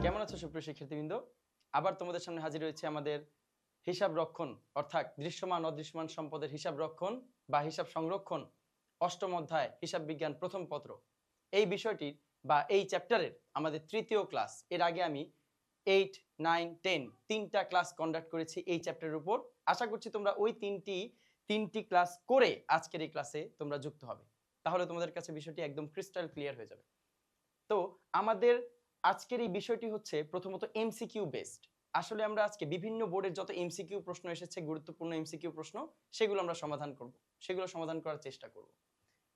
কেমন আছো সুপ্রিয় শিক্ষার্থীবৃন্দ? আবার তোমাদের সামনে হাজির হয়েছে আমাদের হিসাব রক্ষণ অর্থাৎ দৃশ্যমান অদৃশ্যমান সম্পদের হিসাব রক্ষণ বা হিসাব সংরক্ষণ অষ্টম অধ্যায় হিসাব বিজ্ঞান প্রথম পত্র এই বিষয়টির বা এই চ্যাপ্টারের আমাদের তৃতীয় ক্লাস। এর আগে আমি 8, 9, 10 তিনটা ক্লাস কন্ডাক্ট করেছি এই চ্যাপ্টারের উপর। আশা করছি তোমরা ওই তিনটি ক্লাস করে আজকের এই ক্লাসে তোমরা যুক্ত হবে, তাহলে তোমাদের কাছে বিষয়টি একদম ক্রিস্টাল ক্লিয়ার হয়ে যাবে। তো আমাদের আজকের এই বিষয়টি হচ্ছে প্রথমত এমসিকিউ বেসড। আসলে আমরা আজকে বিভিন্ন বোর্ডের যত এমসিকিউ প্রশ্ন এসেছে, গুরুত্বপূর্ণ এমসিকিউ প্রশ্ন, সেগুলো আমরা সমাধান করব, সেগুলো সমাধান করার চেষ্টা করব।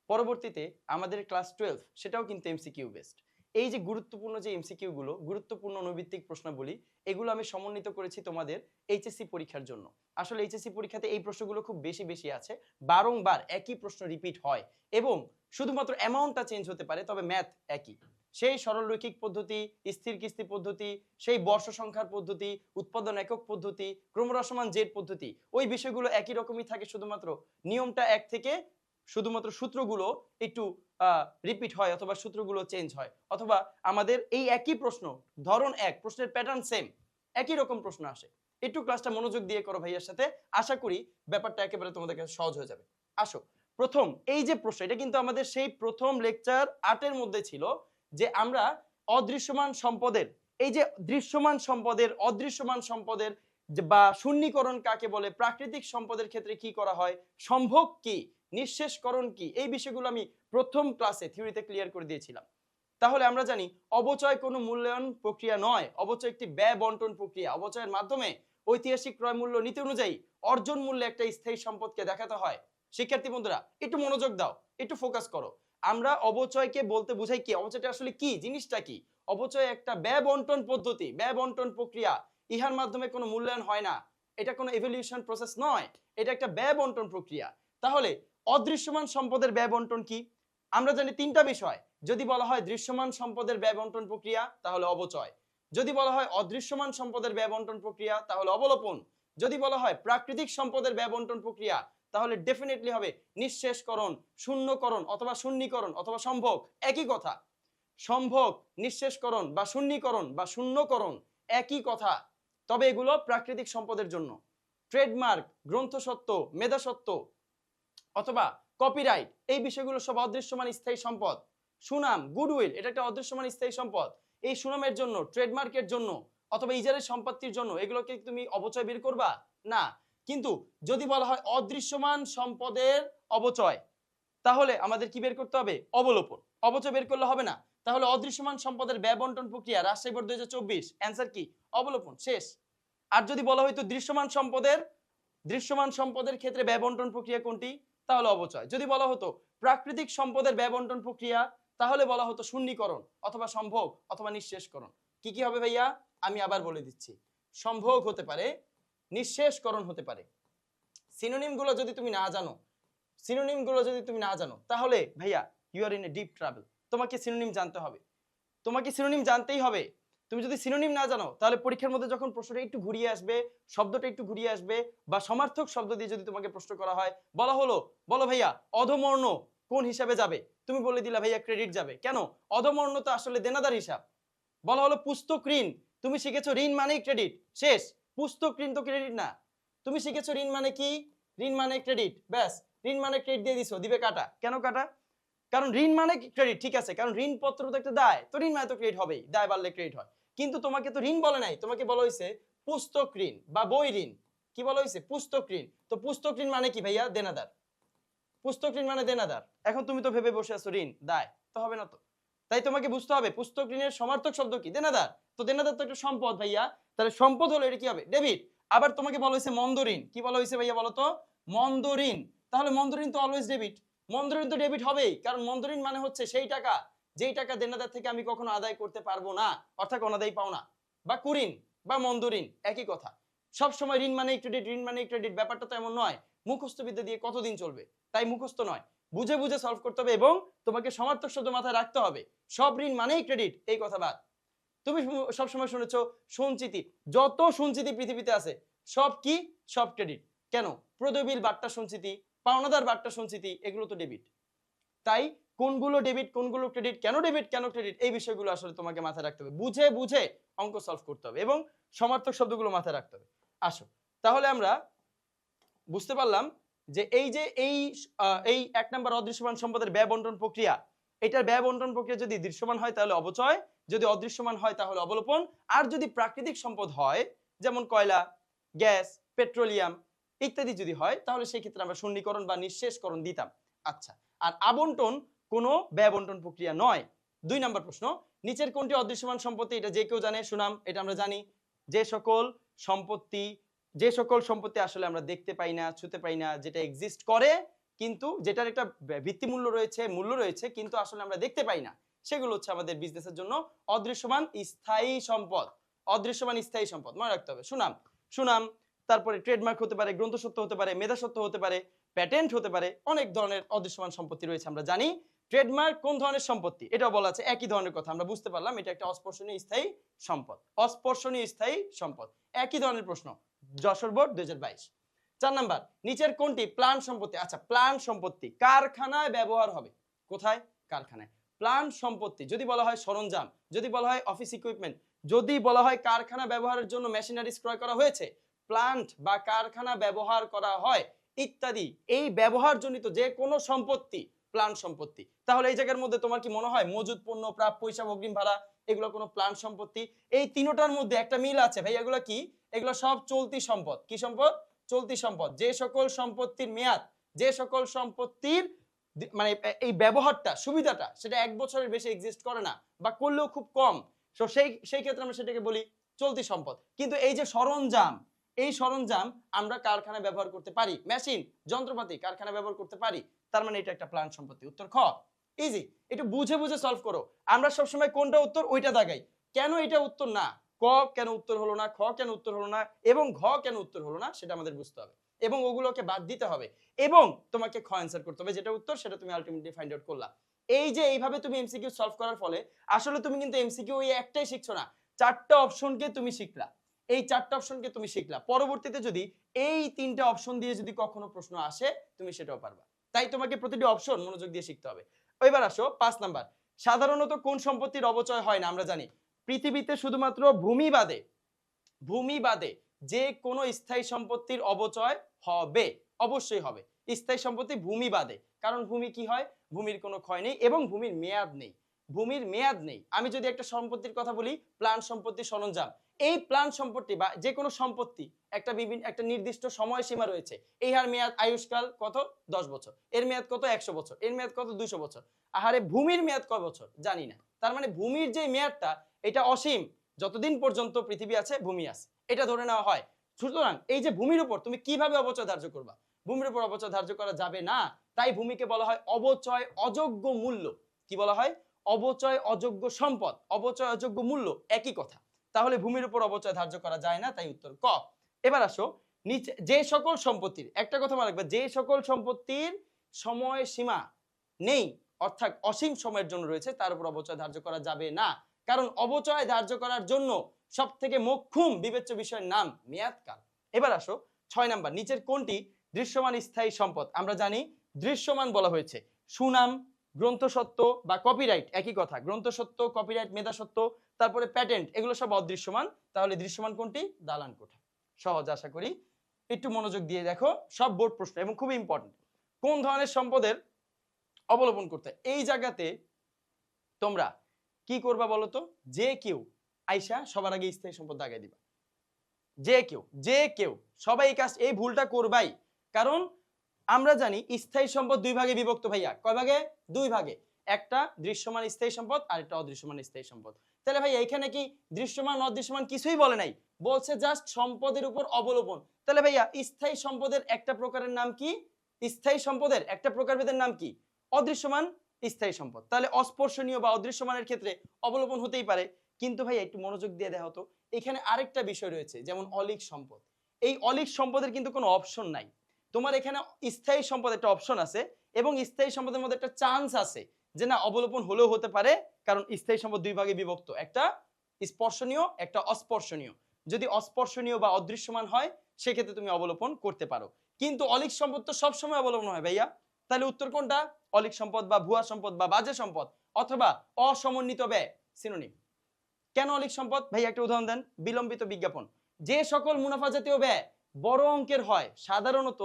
পরবর্তীতে আমাদের ক্লাস 12 সেটাও কিন্তু এমসিকিউ বেসড। এই যে গুরুত্বপূর্ণ যে এমসিকিউ গুলো, গুরুত্বপূর্ণ নৈবিত্তিক প্রশ্নাবলী, এগুলো আমি সমন্বিত করেছি তোমাদের এইচএসসি পরীক্ষার জন্য। আসলে এইচএসসি পরীক্ষাতে এই প্রশ্নগুলো খুব বেশি আছে, বারংবার একই প্রশ্ন রিপিট হয় এবং শুধুমাত্র অ্যামাউন্টটা চেঞ্জ হতে পারে, তবে ম্যাথ একই। সেই সরলরৈখিক পদ্ধতি, স্থির কিস্তি পদ্ধতি, সেই বর্ষ সংখ্যার পদ্ধতি, উৎপাদন একক পদ্ধতি, ক্রমহ্রাসমান জেড পদ্ধতি, ওই বিষয়গুলো একই রকমই থাকে, শুধুমাত্র নিয়মটা এক থেকে শুধুমাত্র সূত্রগুলো একটু রিপিট হয় অথবা সূত্রগুলো চেঞ্জ হয়, অথবা আমাদের এই একই প্রশ্ন ধরন এক, প্রশ্নের প্যাটার্ন সেম, একই রকম প্রশ্ন আসে। একটু ক্লাসটা মনোযোগ দিয়ে করো ভাইয়ার সাথে, আশা করি ব্যাপারটা একেবারে তোমাদের কাছে সহজ হয়ে যাবে। আসো, প্রথম এই যে প্রশ্ন, এটা কিন্তু আমাদের সেই প্রথম লেকচার 8 এর মধ্যে ছিল যে আমরা অদৃশ্যমান সম্পদের, এই যে দৃশ্যমান সম্পদের, অদৃশ্যমান সম্পদের বা শূন্যীকরণ কাকে বলে, প্রাকৃতিক সম্পদের ক্ষেত্রে কি করা হয়, সম্ভোগ কি, নিঃশেষকরণ কি, এই বিষয়গুলো আমি প্রথম ক্লাসে থিওরিতে ক্লিয়ার করে দিয়েছিলাম। তাহলে আমরা জানি অবচয় কোনো মূল্যায়ন প্রক্রিয়া নয়, অবচয় একটি ব্যয় বন্টন প্রক্রিয়া। অবচয়ের মাধ্যমে ঐতিহাসিক ক্রয় মূল্য নীতি অনুযায়ী অর্জন মূল্যে একটা স্থায়ী সম্পদকে দেখাতে হয়। শিক্ষার্থী বন্ধুরা একটু মনোযোগ দাও, একটু ফোকাস করো। আমরা অবচয়কে বলতে বুঝাই কি, অবচয়টা আসলে কি, জিনিসটা কি? অবচয় একটা ব্যয় বন্টন পদ্ধতি, ব্যয় বন্টন প্রক্রিয়া। ইহার মাধ্যমে কোনো মূল্যায়ন হয় না, এটা কোনো ইভ্যালুয়েশন প্রসেস নয়, এটা একটা ব্যয় বন্টন প্রক্রিয়া। তাহলে অদৃশ্যমান সম্পদের ব্যয় বন্টন কি? আমরা জানি তিনটা বিষয়। যদি বলা হয় দৃশ্যমান সম্পদের ব্যয় বন্টন প্রক্রিয়া, তাহলে অবচয়। যদি বলা হয় অদৃশ্যমান সম্পদের ব্যয় বন্টন প্রক্রিয়া, তাহলে অবলোপন। যদি বলা হয় প্রাকৃতিক সম্পদের ব্যয় বন্টন প্রক্রিয়া, তাহলে ডেফিনেটলি হবে নিঃশেষকরণ, শূন্যকরণ অথবা শূন্যীকরণ অথবা সম্ভোগ, একই কথা। সম্ভোগ, নিঃশেষকরণ বা শূন্যীকরণ বা শূন্যকরণ একই কথা, তবে এগুলো প্রাকৃতিক সম্পদের জন্য। ট্রেডমার্ক, গ্রন্থসত্ত্ব, মেধাসত্ত্ব অথবা কপিরাইট, এই বিষয়গুলো সব অদৃশ্যমান স্থায়ী সম্পদ। সুনাম, গুডউইল, এটা একটা অদৃশ্যমান স্থায়ী সম্পদ। এই সুনামের জন্য, ট্রেডমার্কের জন্য অথবা ইজারের সম্পত্তির জন্য এগুলোকে তুমি অবচয় বের করবা না। কিন্তু যদি বলা হয় অদৃশ্যমান সম্পদের অবচয়, তাহলে আমাদের কি বের করতে হবে? অবলোপন। অবচয় বের করলে হবে না। তাহলে অদৃশ্যমান সম্পদের ব্যয় বন্টন প্রক্রিয়া, রাজশাহী বোর্ড 2024, অ্যান্সার কি? অবলোপন, শেষ। আর যদি বলা হয়তো দৃশ্যমান সম্পদের ক্ষেত্রে ব্যয় বন্টন প্রক্রিয়া কোনটি, তাহলে অবচয়। যদি বলা হতো প্রাকৃতিক সম্পদের ব্যয় বন্টন প্রক্রিয়া, তাহলে বলা হতো শূন্যীকরণ অথবা সম্ভোগ অথবা নিঃশেষকরণ। কি কি হবে ভাইয়া? আমি আবার বলে দিচ্ছি, সম্ভোগ হতে পারে, নিঃশেষকরণ হতে পারে। সিনোনিম গুলো যদি তুমি না জানো, তাহলে ভাইয়া you are in a deep travel. তোমাকে সিনোনিম জানতে হবে, তোমাকে সিনোনিম জানতেই হবে। তুমি যদি সিনোনিম না জানো, তাহলে পরীক্ষার মধ্যে যখন প্রশ্নটা একটু ঘুরিয়ে আসবে, শব্দটা একটু ঘুরিয়ে আসবে, বা সমার্থক শব্দ দিয়ে যদি তোমাকে প্রশ্ন করা হয়, বলা হলো বলো ভাইয়া অধমর্ণ কোন হিসাবে যাবে, তুমি বলে দিলা ভাইয়া ক্রেডিট যাবে। কেন? অধমর্ণ তো আসলে দেনাদার হিসাব। বলা হলো পুস্তক ঋণ, তুমি শিখেছো ঋণ মানেই ক্রেডিট, শেষ। পুস্তক ঋণ তো ক্রেডিট না। তুমি শিখেছো ঋণ মানে কি, ঋণ মানে ক্রেডিট, ব্যাস। ঋণ মানে ক্রেডিট দিয়ে দিছো, দিবে কাটা। কেন কাটা? কারণ ঋণ মানে ক্রেডিট, ঠিক আছে, কারণ ঋণপত্র তো একটা দায়, তো ঋণ মানে তো ক্রেডিট হবেই, দায় বাড়লে ক্রেডিট হয়। কিন্তু তোমাকে তো ঋণ বলে নাই, তোমাকে বলা হয়েছে পুস্তক ঋণ বা বই ঋণ। কি বলা হয়েছে? পুস্তক ঋণ। তো পুস্তক ঋণ মানে কি ভাইয়া? দেনাদার। পুস্তক ঋণ মানে দেনাদার। এখন তুমি তো ভেবে বসে আছো ঋণ দায়, তো হবে না তো। তাই তোমাকে বুঝতে হবে পুস্তক ঋণের সমার্থক শব্দ কি? দেনাদার। তো দেনাদার তো একটা সম্পদ ভাইয়া, তাহলে সম্পদ হলো এটা কি হবে? ডেবিট। আবার তোমাকে বলা হয়েছে মন্দ ঋণ। কি বলা হয়েছে ভাইয়া বলো তো? মন্দ ঋণ। তাহলে মন্দ ঋণ তো অলওয়েজ ডেবিট। মন্দ ঋণ তো ডেবিট হবেই, কারণ মন্দ ঋণ মানে হচ্ছে সেই টাকা যেই টাকা দেনাদার থেকে আমি কখনো আদায় করতে পারবো না, অর্থাৎ অনাদায়ী পাওনা বা কুঋণ বা মন্দ ঋণ, একই কথা। সব সময় ঋণ মানেই ক্রেডিট, ঋণ মানেই ক্রেডিট, ব্যাপারটা তো এমন নয়। মুখস্থ বিদ্যা দিয়ে কতদিন চলবে? তাই মুখস্থ নয়, বুঝে বুঝে সলভ করতে হবে এবং তোমাকে সমার্থক শব্দ মাথায় রাখতে হবে। সব ঋণ মানেই ক্রেডিট, এই কথা বাদ। তুমি সবসময় শুনেছো সঞ্চিতি, যত সঞ্চিতি পৃথিবীতে আছে সব কি? সব ক্রেডিট। কেন? প্রদবিল বাট্টা সঞ্চিতি, পাওনাদার বাট্টা সঞ্চিতি, এগুলো তো ডেবিট। তাই কোনগুলো ডেবিট কোনগুলো ক্রেডিট, কেন ডেবিট কেন ক্রেডিট, এই বিষয়গুলো আসলে তোমাকে মাথায় রাখতে হবে, বুঝে বুঝে অঙ্ক সলভ করতে হবে এবং সমার্থক শব্দগুলো মাথায় রাখতে হবে। আসো তাহলে আমরা বুঝতে পারলাম যে এই 1 নাম্বার অদৃশ্যমান সম্পদের ব্যয় বন্টন প্রক্রিয়া, এটার ব্যয় বন্টন প্রক্রিয়া যদি দৃশ্যমান হয় তাহলে অবচয়, যদি অদৃশ্যমান হয় তাহলে অবলোপন, আর যদি প্রাকৃতিক সম্পদ হয় যেমন কয়লা, গ্যাস, পেট্রোলিয়াম ইত্যাদি যদি হয় তাহলে সেই ক্ষেত্রে আমরা শূন্যীকরণ বা নিঃশেষকরণ দিতাম। আচ্ছা, আর আবন্টন কোনো ব্যয় বন্টন প্রক্রিয়া নয়। 2 নাম্বার প্রশ্ন, নিচের কোনটি অদৃশ্যমান সম্পত্তি? এটা যে কেউ জানে, সুনাম, এটা আমরা জানি। যে সকল সম্পত্তি আসলে আমরা দেখতে পাই না, ছুঁতে পাই না, যেটা এক্সিস্ট করে কিন্তু যেটার একটা ভিত্তিমূল্য রয়েছে, মূল্য রয়েছে কিন্তু আসলে আমরা দেখতে পাই না, সেগুলো হচ্ছে আমাদের বিজনেসের জন্য অদৃশ্যমান স্থায়ী সম্পদ। অদৃশ্যমান স্থায়ী সম্পদ মনে রাখতে হবে। সুনাম, তারপরে ট্রেডমার্ক হতে পারে, গ্রন্থসত্ত্ব হতে পারে, মেধাসত্ত্ব হতে পারে, প্যাটেন্ট হতে পারে, অনেক ধরনের অদৃশ্যমান সম্পত্তি রয়েছে আমরা জানি। ট্রেডমার্ক কোন ধরনের সম্পত্তি এটাও বলা আছে, একই ধরনের কথা আমরা বুঝতে পারলাম, এটা একটা অস্পর্শনীয় স্থায়ী সম্পদ। অস্পর্শনীয় স্থায়ী সম্পদ একই ধরনের প্রশ্ন, যশোর বোর্ড 2022। 4 নাম্বার, নিচের কোনটি প্লান সম্পত্তি? আচ্ছা, প্লান সম্পত্তি কারখানায় ব্যবহার হবে। কোথায়? কারখানায়। প্লান সম্পত্তি যদি বলা হয় সরঞ্জাম, যদি বলা হয় অফিস ইকুইপমেন্ট, যদি বলা হয় কারখানা ব্যবহারের জন্য মেশিনারিজ ক্রয় করা হয়েছে, প্লান্ট বা কারখানা ব্যবহার করা হয় ইত্যাদি, এই ব্যবহারজনিত যে কোনো সম্পত্তি প্লান সম্পত্তি। তাহলে এই জায়গার মধ্যে তোমার কি মনে হয় মজুদ পণ্য, প্রাপ্য হিসাব, অগ্রিম ভাড়া এগুলো কোনো প্লান সম্পত্তি? এই তিনটার মধ্যে একটা মিল আছে ভাই, এগুলো কি? এগুলো সব চলতি সম্পদ। কি সম্পদ? চলতি সম্পদ। যে সকল সম্পত্তির মেয়াদ, যে সকল সম্পত্তির মানে এই ব্যবহারটা, সুবিধাটা সেটা 1 বছরের বেশি এক্সিস্ট করে না বা করলেও খুব কম, তো সেই ক্ষেত্রে আমরা সেটাকে বলি চলতি সম্পদ। কিন্তু এই যে সরঞ্জাম, এই সরঞ্জাম আমরা কারখানায় ব্যবহার করতে পারি, মেশিন যন্ত্রপাতি কারখানায় ব্যবহার করতে পারি, তার মানে এটা একটা প্ল্যান সম্পত্তি। উত্তর খ। ইজি, একটু বুঝে বুঝে সলভ করো। আমরা সবসময় কোনটা উত্তর ওইটা দাগাই, কেন এটা উত্তর না, ক কেন উত্তর হলো না, খ কেন উত্তর হলো না এবং ঘ কেন উত্তর হলো না সেটা আমাদের বুঝতে হবে এবং ওগুলোকে বাদ দিতে হবে এবং তোমাকে খ অ্যান্সার করতে হবে, যেটা উত্তর সেটা তুমি আলটিমেটলি ফাইন্ড আউট করলা। এই যে এইভাবে তুমি এমসিকিউ সলভ করার ফলে আসলে তুমি কিন্তু এমসিকিউ এই একটাই শিখছো না, 4টা অপশনকে তুমি শিখলা। এই 4টা অপশনকে তুমি শিখলা, পরবর্তীতে যদি এই 3টা অপশন দিয়ে যদি কখনো প্রশ্ন আসে তুমি সেটাও পারবা। তাই তোমাকে প্রতিটি অপশন মনোযোগ দিয়ে শিখতে হবে। এবার আসো 5 নাম্বার, সাধারণত কোন সম্পত্তির অপচয় হয় না? আমরা জানি পৃথিবীতে শুধুমাত্র ভূমি বাদে যে কোনো স্থায়ী সম্পত্তির অপচয় হবে, অবশ্যই হবে। স্থায়ী সম্পত্তি ভূমি বাদে, কারণ ভূমি কি হয়? ভূমির কোনো ক্ষয় নেই এবং ভূমির মেয়াদ নেই। ভূমির মেয়াদ নেই। আমি যদি একটা সম্পত্তির কথা বলি, প্লান সম্পত্তি, সরঞ্জাম, এই প্লান সম্পত্তি বা যে কোনো সম্পত্তি একটা নির্দিষ্ট সময়সীমা রয়েছে। এই হার মেয়াদ আয়ুষ্কাল কত? 10 বছর। এর মেয়াদ কত? 100 বছর। এর মেয়াদ কত? 200 বছর। আহারে ভূমির মেয়াদ কয় বছর? জানি না। তার মানে ভূমির যে মেয়াদটা এটা অসীম, যতদিন পর্যন্ত পৃথিবী আছে ভূমি আছে, এটা ধরে নেওয়া হয়। সুতরাং এই যে ভূমির উপর তুমি কিভাবে অবচয় ধার্য করবা? ভূমির উপর অবচয় ধার্য করা যাবে না। তাই ভূমিকে বলা হয় অবচয় অযোগ্য মূল্য। কি বলা হয়? অবচয় অযোগ্য সম্পদ, অবচয় অযোগ্য মূল্য একই কথা। তাহলে ভূমির উপর অবচয় ধার্য করা যায় না, তাই উত্তর ক। এবার আসো নিচে যে সকল সম্পত্তির, একটা কথা মনে রাখবে, যে সকল সম্পত্তির সময় সীমা নেই অর্থাৎ অসীম সময়ের জন্য রয়েছে তার উপর অবচয় ধার্য করা যাবে না, কারণ অবচয় ধার্য করার জন্য সব থেকে মোক্ষম বিবেচ্য বিষয়ের নাম মেয়াদকাল। এবার আসো 6 নাম্বার, নিচের কোনটি দৃশ্যমান স্থায়ী সম্পদ? আমরা জানি দৃশ্যমান বলা হয়েছে সুনাম, গ্রন্থসত্ত্ব বা কপিরাইট একই কথা, গ্রন্থসত্ত্ব, কপিরাইট, মেধাসত্ত্ব, তারপরে প্যাটেন্ট, এগুলো সব অদৃশ্যমান। তাহলে দৃশ্যমান কোনটি? দালান কোঠা। সহজ আশা করি, একটু মনোযোগ দিয়ে দেখো, সব বোর্ড প্রশ্ন এবং খুবই ইম্পর্টেন্ট। কোন ধরনের সম্পদের অবলোপন করতে? এই জায়গাতে তোমরা কি করবা বলতো? যে কেউ আইসা সবার আগে স্থায়ী সম্পদ দাগাই দিবা, যে কেউ সবাই এই ভুলটা করবাই, কারণ আমরা জানি স্থায়ী সম্পদ 2 ভাগে বিভক্ত ভাইয়া। কয় ভাগে? 2 ভাগে। একটা দৃশ্যমান স্থায়ী সম্পদ আর একটা অদৃশ্যমান স্থায়ী সম্পদ। তাহলে ভাই এখানে কি দৃশ্যমান অদৃশ্যমান কিছুই বলে নাই, বলছে জাস্ট সম্পদের উপর অবলোপন। তাহলে ভাইয়া স্থায়ী সম্পদের একটা প্রকারের নাম কি? স্থায়ী সম্পদের একটা প্রকারভেদের নাম কি? অদৃশ্যমান স্থায়ী সম্পদ। তাহলে অস্পর্শনীয় বা অদৃশ্যমানের ক্ষেত্রে অবলোপন হতেই পারে। কিন্তু ভাই একটু মনোযোগ দিয়ে দেখো তো, এখানে আরেকটা বিষয় রয়েছে, যেমন অলিক সম্পদ। এই অলিক সম্পদের কিন্তু কোনো অপশন নাই। তোমার এখানে স্থায়ী সম্পদ একটা অপশন আছে এবং স্থায়ী সম্পদের মধ্যে একটা চান্স আছে যে না অবলোপন হলেও হতে পারে, কারণ স্থায়ী সম্পদ 2 ভাগে বিভক্ত, একটা স্পর্শনীয় একটা অস্পর্শনীয়। যদি অস্পর্শনীয় বা অদৃশ্যমান হয় সেক্ষেত্রে তুমি অবলোপন করতে পারো, কিন্তু অলিক সম্পদ তো সবসময় অবলোপন হয় ভাইয়া। তাহলে উত্তর কোনটা? অলিক সম্পদ বা ভুয়া সম্পদ বা বাজে সম্পদ অথবা অসমন্বিত ব্যয় সিনোনিম। কেন অলিক সম্পদ ভাই একটা উদাহরণ দেন। বিলম্বিত বিজ্ঞাপন। যে সকল মুনাফা জাতীয় ব্যয় বড় অঙ্কের হয় সাধারণত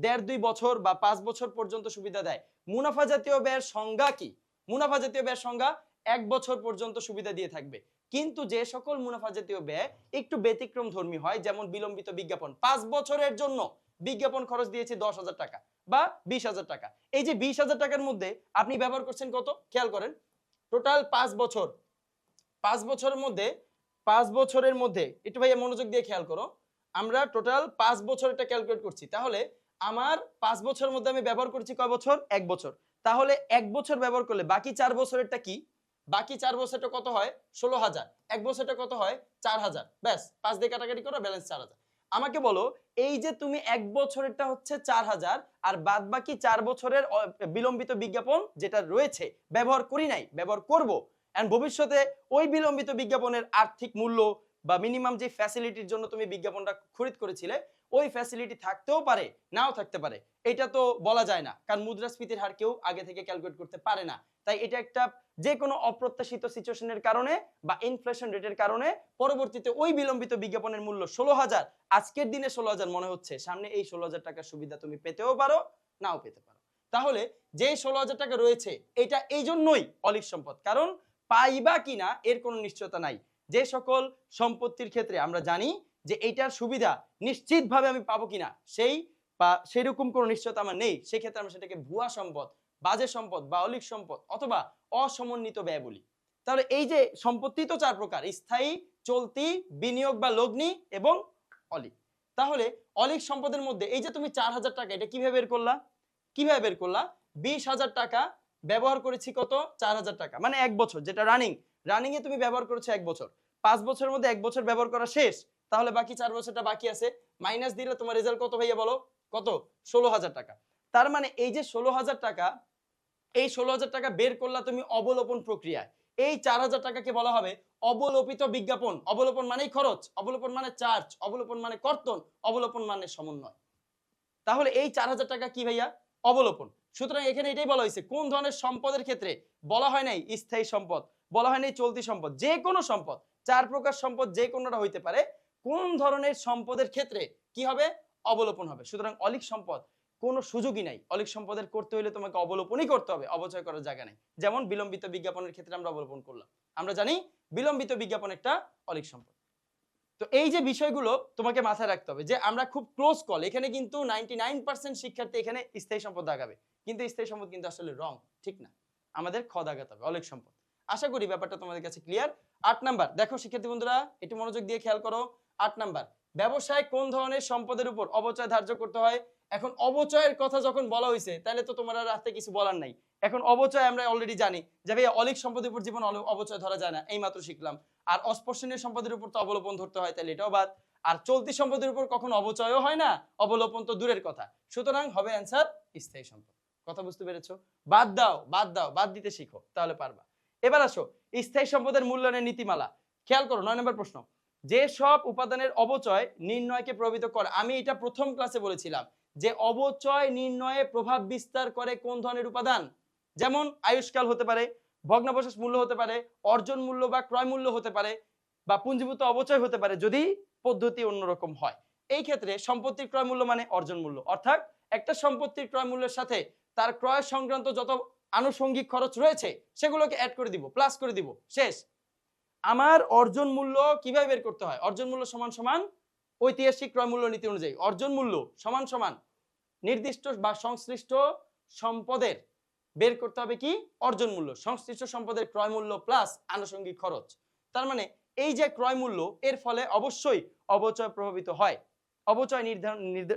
1.5-2 বছর বা 5 বছর পর্যন্ত সুবিধা দেয়। মুনাফা জাতীয় ব্যয়ের সংজ্ঞা কি? মুনাফা জাতীয় ব্যয়ের সংজ্ঞা 1 বছর পর্যন্ত সুবিধা দিয়ে থাকবে। কিন্তু যে সকল মুনাফা জাতীয় ব্যয় একটু ব্যতিক্রম ধর্মী হয়, যেমন বিলম্বিত বিজ্ঞাপন, 5 বছরের জন্য বিজ্ঞাপন খরচ দিয়েছে 10,000 টাকা বা 20,000 টাকা। এই যে 20,000 টাকার মধ্যে আপনি ব্যবহার করছেন কত? খেয়াল করেন, টোটাল 5 বছর, 5 বছরের মধ্যে একটু ভাইয়া মনোযোগ দিয়ে খেয়াল করো, আমরা টোটাল 5 বছরটা ক্যালকুলেট করছি। তাহলে আমার 5 বছরের মধ্যে আমি ব্যবহার করছি কয় বছর? 1 বছর। তাহলে 1 বছর ব্যবহার করলে বাকি 4 বছরেরটা কি? বাকি 4 বছরটা কত হয়? 16,000। 1 বছরটা কত হয়? 4,000। ব্যাস 5 দিয়ে কাটাকাটি করো, ব্যালেন্স 4,000। আমাকে বলো, এই যে তুমি 1 বছরেরটা হচ্ছে 4,000 আর বাদ বাকি 4 বছরের বিলম্বিত বিজ্ঞাপন যেটা রয়েছে ব্যবহার করি নাই, ব্যবহার করব, এন্ড ভবিষ্যতে ওই বিলম্বিত বিজ্ঞাপনের আর্থিক মূল্য বা মিনিমাম যে ফ্যাসিলিটির জন্য তুমি বিজ্ঞাপনটা খরিদ করেছিলে ওই ফ্যাসিলিটি থাকতেও পারে, নাও থাকতে পারে। এটা তো বলা যায় না, কারণ মুদ্রাস্ফীতির হার কেউ আগে থেকে ক্যালকুলেট করতে পারে না। তাই এটা একটা যে কোনো অপ্রত্যাশিত সিচুয়েশনের কারণে বা ইনফ্লেশন রেটের কারণে পরবর্তীতে ওই বিলম্বিত বিজ্ঞাপনের মূল্য 16,000, আজকের দিনে 16,000 মনে হচ্ছে, সামনে এই 16,000 টাকার সুবিধা তুমি পেতেও পারো, নাও পেতে পারো। তাহলে যে 16,000 টাকা রয়েছে এটা এই জন্যই অলিক সম্পদ, কারণ পাইবা কিনা এর কোনো নিশ্চয়তা নাই। যে সকল সম্পত্তির ক্ষেত্রে আমরা জানি যে এইটার সুবিধা নিশ্চিতভাবে আমি পাবো কিনা সেই বা সেরকম কোনো নিশ্চয়তা আমার নেই, সেক্ষেত্রে আমরা সেটাকে ভুয়া সম্পদ, বাজে সম্পদ বা অলিক সম্পদ অথবা অসমন্বিত ব্যয় বলি। তাহলে এই যে সম্পত্তি তো 4 প্রকার: স্থায়ী, চলতি, বিনিয়োগ বা লগ্নি এবং অলিক। তাহলে অলিক সম্পদের মধ্যে এই যে তুমি 4,000 টাকা, এটা কিভাবে বের করলা? কিভাবে বের করলা? 20,000 টাকা ব্যবহার করেছি কত? 4,000 টাকা, মানে 1 বছর, যেটা রানিং এ তুমি ব্যবহার করেছো 1 বছর। 5 বছরের মধ্যে 1 বছর ব্যবহার করা শেষ, তাহলে বাকি 4 বছরটা বাকি আছে, মাইনাস দিলে তোমার রেজাল্ট কত ভাইয়া বলো? কত? 16,000 টাকা। তার মানে এই যে 16,000 টাকা, এই 16,000 টাকা বের করলা তুমি অবলোপন প্রক্রিয়ায়। এই 4,000 টাকাকে বলা হবে অবলোপিত বিজ্ঞাপন। অবলোপন মানেই খরচ, অবলোপন মানে চার্জ, অবলোপন মানে কর্তন, অবলোপন মানে সমন্বয়। তাহলে এই 4,000 টাকা কি ভাইয়া? অবলোপন। সুতরাং এখানে এটাই বলা হয়েছে কোন ধরনের সম্পদের ক্ষেত্রে, বলা হয় নাই স্থায়ী সম্পদ, বলা হয় নাই চলতি সম্পদ, যে কোনো সম্পদ, 4 প্রকার সম্পদ যে কোনোটা হইতে পারে, কোন ধরনের সম্পদের ক্ষেত্রে কি হবে? অবলোপন হবে। সুতরাং অলিক সম্পদ কোনো সুযোগই নাই, অলিক সম্পদের করতে হলে তোমাকে অবলোপনই করতে হবে, অবচয় করার জায়গা নেই। যেমন বিলম্বিত বিজ্ঞাপনের ক্ষেত্রে আমরা অবলোপন করলাম, আমরা জানি বিলম্বিত বিজ্ঞাপন একটা অলিক সম্পদ। তো এই যে বিষয়গুলো তোমাকে মাথায় রাখতে হবে যে আমরা খুব ক্লোজ কল, এখানে কিন্তু 99% শিক্ষার্থী এখানে স্থায়ী সম্পদ দাগাবে, কিন্তু স্থায়ী সম্পদ কিন্তু আসলে রং, ঠিক না, আমাদের খ দাগাতে হবে অলিক সম্পদ। আশা করি ব্যাপারটা তোমাদের কাছে ক্লিয়ার। 8 নাম্বার দেখো শিক্ষার্থী বন্ধুরা, একটু মনোযোগ দিয়ে খেয়াল করো। 8 নাম্বার, ব্যবসায় কোন ধরনের সম্পদের উপর অবচয় ধার্য করতে হয়? এখন অবচয়ের কথা যখন বলা হয়েছে তাহলে তো তোমার রাতে কিছু বলার নাই। এখন অবচয় আমরা অলরেডি জানি যে ভাই অলিক সম্পদের উপর জীবন অবচয় ধরা যায় না, এই মাত্র শিখলাম। আর অস্পর্শনীয় সম্পদের উপর তো অবলোপন ধরতে হয়, তাহলে এটাও বাদ। আর চলতি সম্পদের উপর কখনো অবচয়ও হয় না, অবলোপন তো দূরের কথা। সুতরাং হবে অ্যান্সার স্থায়ী সম্পদ। কথা বুঝতে পেরেছো? বাদ দাও, বাদ দাও, বাদ দিতে শিখো, তাহলে পারবা। এবার আসো স্থায়ী সম্পদের মূল্যায়নের নীতিমালা। খেয়াল করো 9 নম্বর প্রশ্ন, যে সব উপাদানের অবচয় নির্ণয়কে প্রভাবিত করে। আমি এটা প্রথম ক্লাসে বলেছিলাম যে অবচয় নির্ণয়ে প্রভাব বিস্তার করে কোন ধরনের উপাদান? যেমন আয়ুষ্কাল হতে পারে, ভগ্নাবশেষ মূল্য হতে পারে, অর্জন মূল্য বা ক্রয় মূল্য হতে পারে, বা পুঞ্জীভূত অবচয় হতে পারে যদি পদ্ধতি অন্যরকম হয়। এই ক্ষেত্রে সম্পত্তির ক্রয় মূল্য মানে অর্জন মূল্য, অর্থাৎ একটা সম্পত্তির ক্রয় মূল্যের সাথে তার ক্রয় সংক্রান্ত যত আনুষঙ্গিক খরচ রয়েছে সেগুলোকে অ্যাড করে দিব, প্লাস করে দিব, শেষ। আমার অর্জন মূল্য কিভাবে বের করতে হয়? অর্জন মূল্য সমান সমান ঐতিহাসিক ক্রয় মূল্য নীতি অনুযায়ী অর্জন মূল্য সমান সমান নির্দিষ্ট বা সংশ্লিষ্ট সম্পদের বের করতে হবে কি? অর্জন মূল্য, সংশ্লিষ্ট সম্পদের ক্রয় মূল্য প্লাস আনুষঙ্গিক খরচ। তার মানে এই যে ক্রয় মূল্য, এর ফলে অবশ্যই অবচয় প্রভাবিত হয়। অবচয়